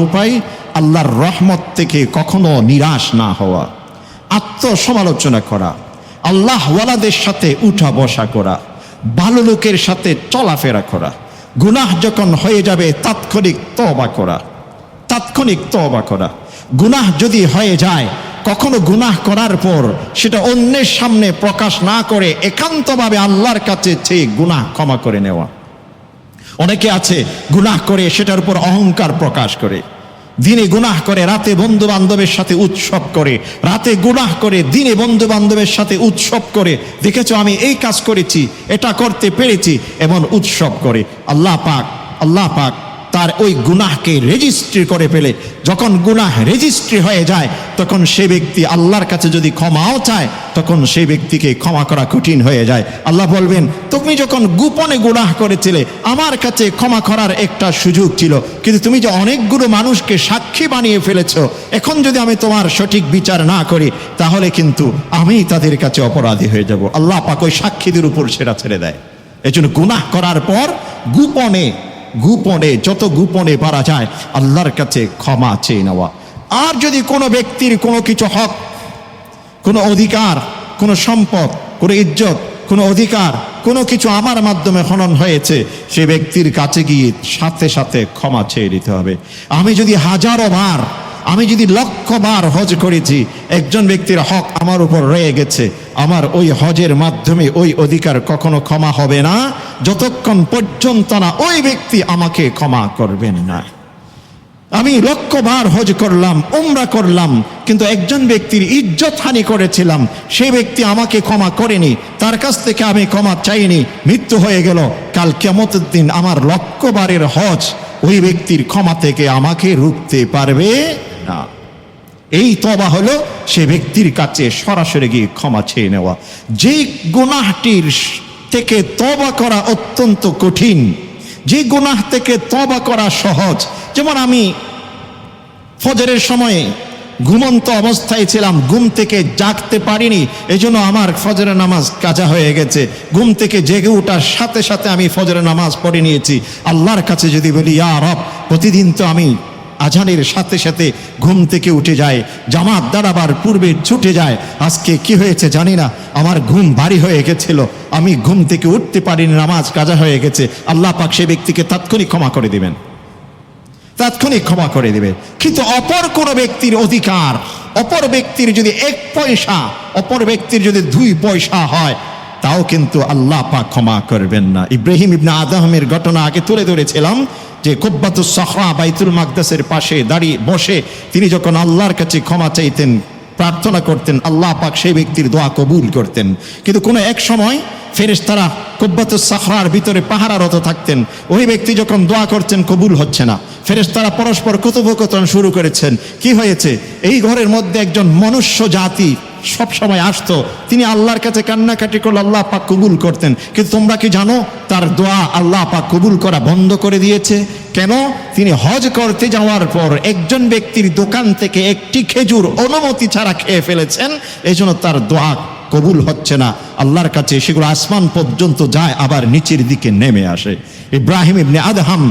উপায় আল্লাহর রহমত থেকে কখনো নিরাশ না হওয়া, আত্মসমালোচনা করা, আল্লাহ ওয়ালাদের সাথে উঠা বসা করা, ভালো লোকের সাথে চলাফেরা করা, গুনাহ যখন হয়ে যাবে তাৎক্ষণিক তওবা করা। গুনাহ যদি হয়ে যায় কখনো গুনাহ করার পর সেটা অন্যের সামনে প্রকাশ না করে একান্তভাবে আল্লাহর কাছে চেয়ে গুনাহ ক্ষমা করে নেওয়া। অনেকে আছে গুনাহ করে সেটার উপর অহংকার প্রকাশ করে, দিনে গুনাহ করে রাতে বন্ধু বান্ধবের সাথে উৎসব করে, রাতে গুনাহ করে দিনে বন্ধু বান্ধবের সাথে উৎসব করে, দেখেছো আমি এই কাজ করেছি, এটা করতে পেরেছি, এমন উৎসব করে। আল্লাহ পাক তার ওই গুনাহকে রেজিস্ট্রি করে ফেলে। যখন গুনাহ রেজিস্ট্রি হয়ে যায় তখন সে ব্যক্তি আল্লাহর কাছে যদি ক্ষমাও চায় তখন সেই ব্যক্তিকে ক্ষমা করা কঠিন হয়ে যায়। আল্লাহ বলবেন, তুমি যখন গোপনে গুনাহ করেছিলে আমার কাছে ক্ষমা করার একটা সুযোগ ছিল, কিন্তু তুমি যে অনেকগুলো মানুষকে সাক্ষী বানিয়ে ফেলেছো, এখন যদি আমি তোমার সঠিক বিচার না করি তাহলে কিন্তু আমি তাদের কাছে অপরাধী হয়ে যাব। আল্লাহ পাক ওই সাক্ষীদের উপর সেটা ছেড়ে দেয়। এজন্য গুনাহ করার পর গোপনে যত গোপনে পারা যায় আল্লাহর কাছে ক্ষমা চেয়ে নেওয়া। আর যদি কোনো ব্যক্তির কোনো কিছু হক, কোনো অধিকার, কোনো সম্পদ, কোনো ইজ্জত, কোনো অধিকার, কোনো কিছু আমার মাধ্যমে হনন হয়েছে, সে ব্যক্তির কাছে গিয়ে সাথে সাথে ক্ষমা চেয়ে দিতে হবে। আমি যদি লক্ষ বার হজ করেছি, একজন ব্যক্তির হক আমার উপর রয়ে গেছে, আমার ওই হজের মাধ্যমে ওই অধিকার কখনো ক্ষমা হবে না যতক্ষণ পর্যন্ত না ওই ব্যক্তি আমাকে ক্ষমা করবেন না। আমি লক্ষ বার হজ করলাম, উমরা করলাম, কিন্তু একজন ব্যক্তির ইজ্জত হানি করেছিলাম, সেই ব্যক্তি আমাকে ক্ষমা করেনি, তার কাছ থেকে আমি ক্ষমা চাইনি, মৃত্যু হয়ে গেল, কাল কিয়ামতের দিন আমার লক্ষ বারের হজ ওই ব্যক্তির ক্ষমা থেকে আমাকে রুখতে পারবে না। এই তওবা হলো সে ব্যক্তির কাছে সরাসরি গিয়ে ক্ষমা চেয়ে নেওয়া। যে গুনাহটির থেকে তওবা করা অত্যন্ত কঠিন, যে গুনাহ থেকে তওবা করা সহজ, যেমন আমি ফজরের সময়ে ঘুমন্ত অবস্থায় ছিলাম, ঘুম থেকে জাগতে পারিনি, এজন্য আমার ফজরের নামাজ কাজা হয়ে গেছে। ঘুম থেকে জেগে ওঠার সাথে সাথে আমি ফজরের নামাজ পড়ে নিয়েছি। আল্লাহর কাছে যদি বলি, ইয়া রব, প্রতিদিন তো আমি আজানের সাথে সাথে ঘুম থেকে উঠে যায়, জামাত দাঁড়াবার পূর্বে ছুটে যায়, আজকে কি হয়েছে জানি না, আমার ঘুম ভারী হয়ে গেছিল, আমি ঘুম থেকে উঠতে পারিনি, নামাজ কাজা হয়ে গেছে। আল্লাহ পাক সে ব্যক্তিকে তাৎক্ষণিক ক্ষমা করে দিবেন, তাৎক্ষণিক ক্ষমা করে দিবে। কিন্তু অপর কোনো ব্যক্তির অধিকার, অপর ব্যক্তির যদি 1 পয়সা, অপর ব্যক্তির যদি 2 পয়সা হয়, তাও কিন্তু আল্লাহ পাক ক্ষমা করবেন না। ইব্রাহিম ইবনে আদমের ঘটনা আগে তুলে ধরেছিলাম যে কুব্বাতুস সাখরা বাইতুল মাকদাসের পাশে দাঁড়িয়ে বসে তিনি যখন আল্লাহর কাছে ক্ষমা চাইতেন, প্রার্থনা করতেন, আল্লাহ পাক সেই ব্যক্তির দোয়া কবুল করতেন। কিন্তু কোনো এক সময় ফেরেশতারা কুব্বাতুস সাখরার ভিতরে পাহারারত থাকতেন। ওই ব্যক্তি যখন দোয়া করছেন কবুল হচ্ছে না, ফেরেশতারা পরস্পর কথোপকথন শুরু করেছেন। কি হয়েছে? এই ঘরের মধ্যে একজন মনুষ্য জাতি সব সময় আসতো, তিনি আল্লাহর কাছে কান্নাকাটি করলে আল্লাহ পাক কবুল করতেন, কিন্তু তোমরা কি জানো তার দোয়া আল্লাহ পাক কবুল করা বন্ধ করে দিয়েছে? কেন? তিনি হজ করতে যাওয়ার পর একজন ব্যক্তির দোকান থেকে একটি খেজুর অনুমতি ছাড়া খেয়ে ফেলেছেন, এই জন্য তার দোয়া কবুল হচ্ছে না। আল্লাহর কাছে সেগুলো আসমান পর্যন্ত যায়, আবার নিচের দিকে নেমে আসে। ইব্রাহিম ইবনে আদহাম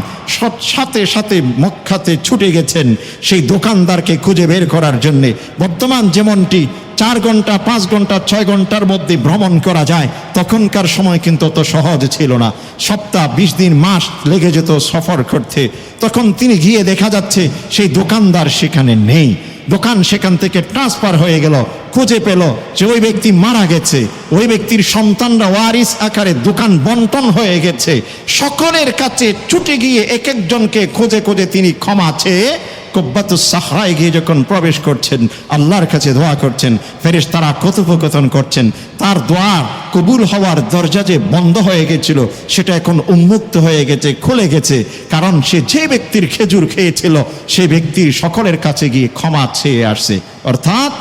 সাথে সাথে মক্কাতে ছুটে গেছেন সেই দোকানদারকে খুঁজে বের করার জন্যে। বর্তমান যেমনটি 4 ঘন্টা 5 ঘন্টা 6 ঘন্টার মধ্যে ভ্রমণ করা যায়, তখনকার সময় কিন্তু অত সহজ ছিল না। সপ্তাহ 20 দিন মাস লেগে যেত সফর করতে। তখন তিনি গিয়ে দেখা যাচ্ছে সেই দোকানদার সেখানে নেই, দোকান সেখান থেকে ট্রান্সফার হয়ে গেল। খুঁজে পেল যে ওই ব্যক্তি মারা গেছে, ওই ব্যক্তির সন্তানরা ওয়ারিস আকারে দোকান বন্টন হয়ে গেছে। সকলের কাছে ছুটে গিয়ে এক একজনকে খুঁজে খুঁজে তিনি ক্ষমা চেয়ে কুব্বাতুস সাখরায় গিয়ে যখন প্রবেশ করছেন, আল্লাহর কাছে দোয়া করছেন, ফেরেশতারা কথোপকথন করছেন। তার দোয়া কবুল হওয়ার দরজা যে বন্ধ হয়ে গেছিল সেটা এখন উন্মুক্ত হয়ে গেছে, খুলে গেছে। কারণ সে যে ব্যক্তির খেজুর খেয়েছিল সেই ব্যক্তির সকলের কাছে গিয়ে ক্ষমা চেয়ে আসছে। অর্থাৎ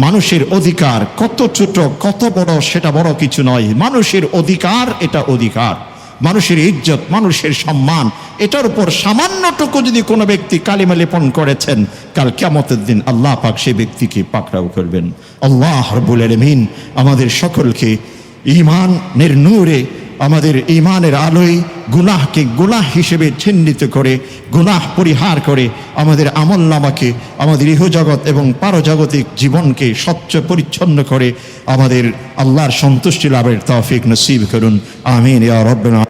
মানুষের অধিকার কত ছোট কত বড় সেটা বড় কিছু নয়। মানুষের অধিকার এটা অধিকার, মানুষের ইজ্জত, মানুষের সম্মান, এটার উপর সামান্যটুকু যদি কোনো ব্যক্তি কালিমা লেপন করেছেন, কাল কিয়ামতের দিন আল্লাহ পাক সেই ব্যক্তিকে পাকড়াও করবেন। আল্লাহ রাব্বুল আলামিন আমাদের সকলকে ঈমানের নূরে, আমাদের ঈমানের আলোয় গুনাহকে গুনাহ হিসেবে চিহ্নিত করে, গুনাহ পরিহার করে আমাদের আমলনামাকে, আমাদের ইহজগৎ এবং পারজাগতিক জীবনকে স্বচ্ছ পরিচ্ছন্ন করে আমাদের আল্লাহর সন্তুষ্টি লাভের তৌফিক নসিব করুন। আমিন ইয়া রাব্বানা।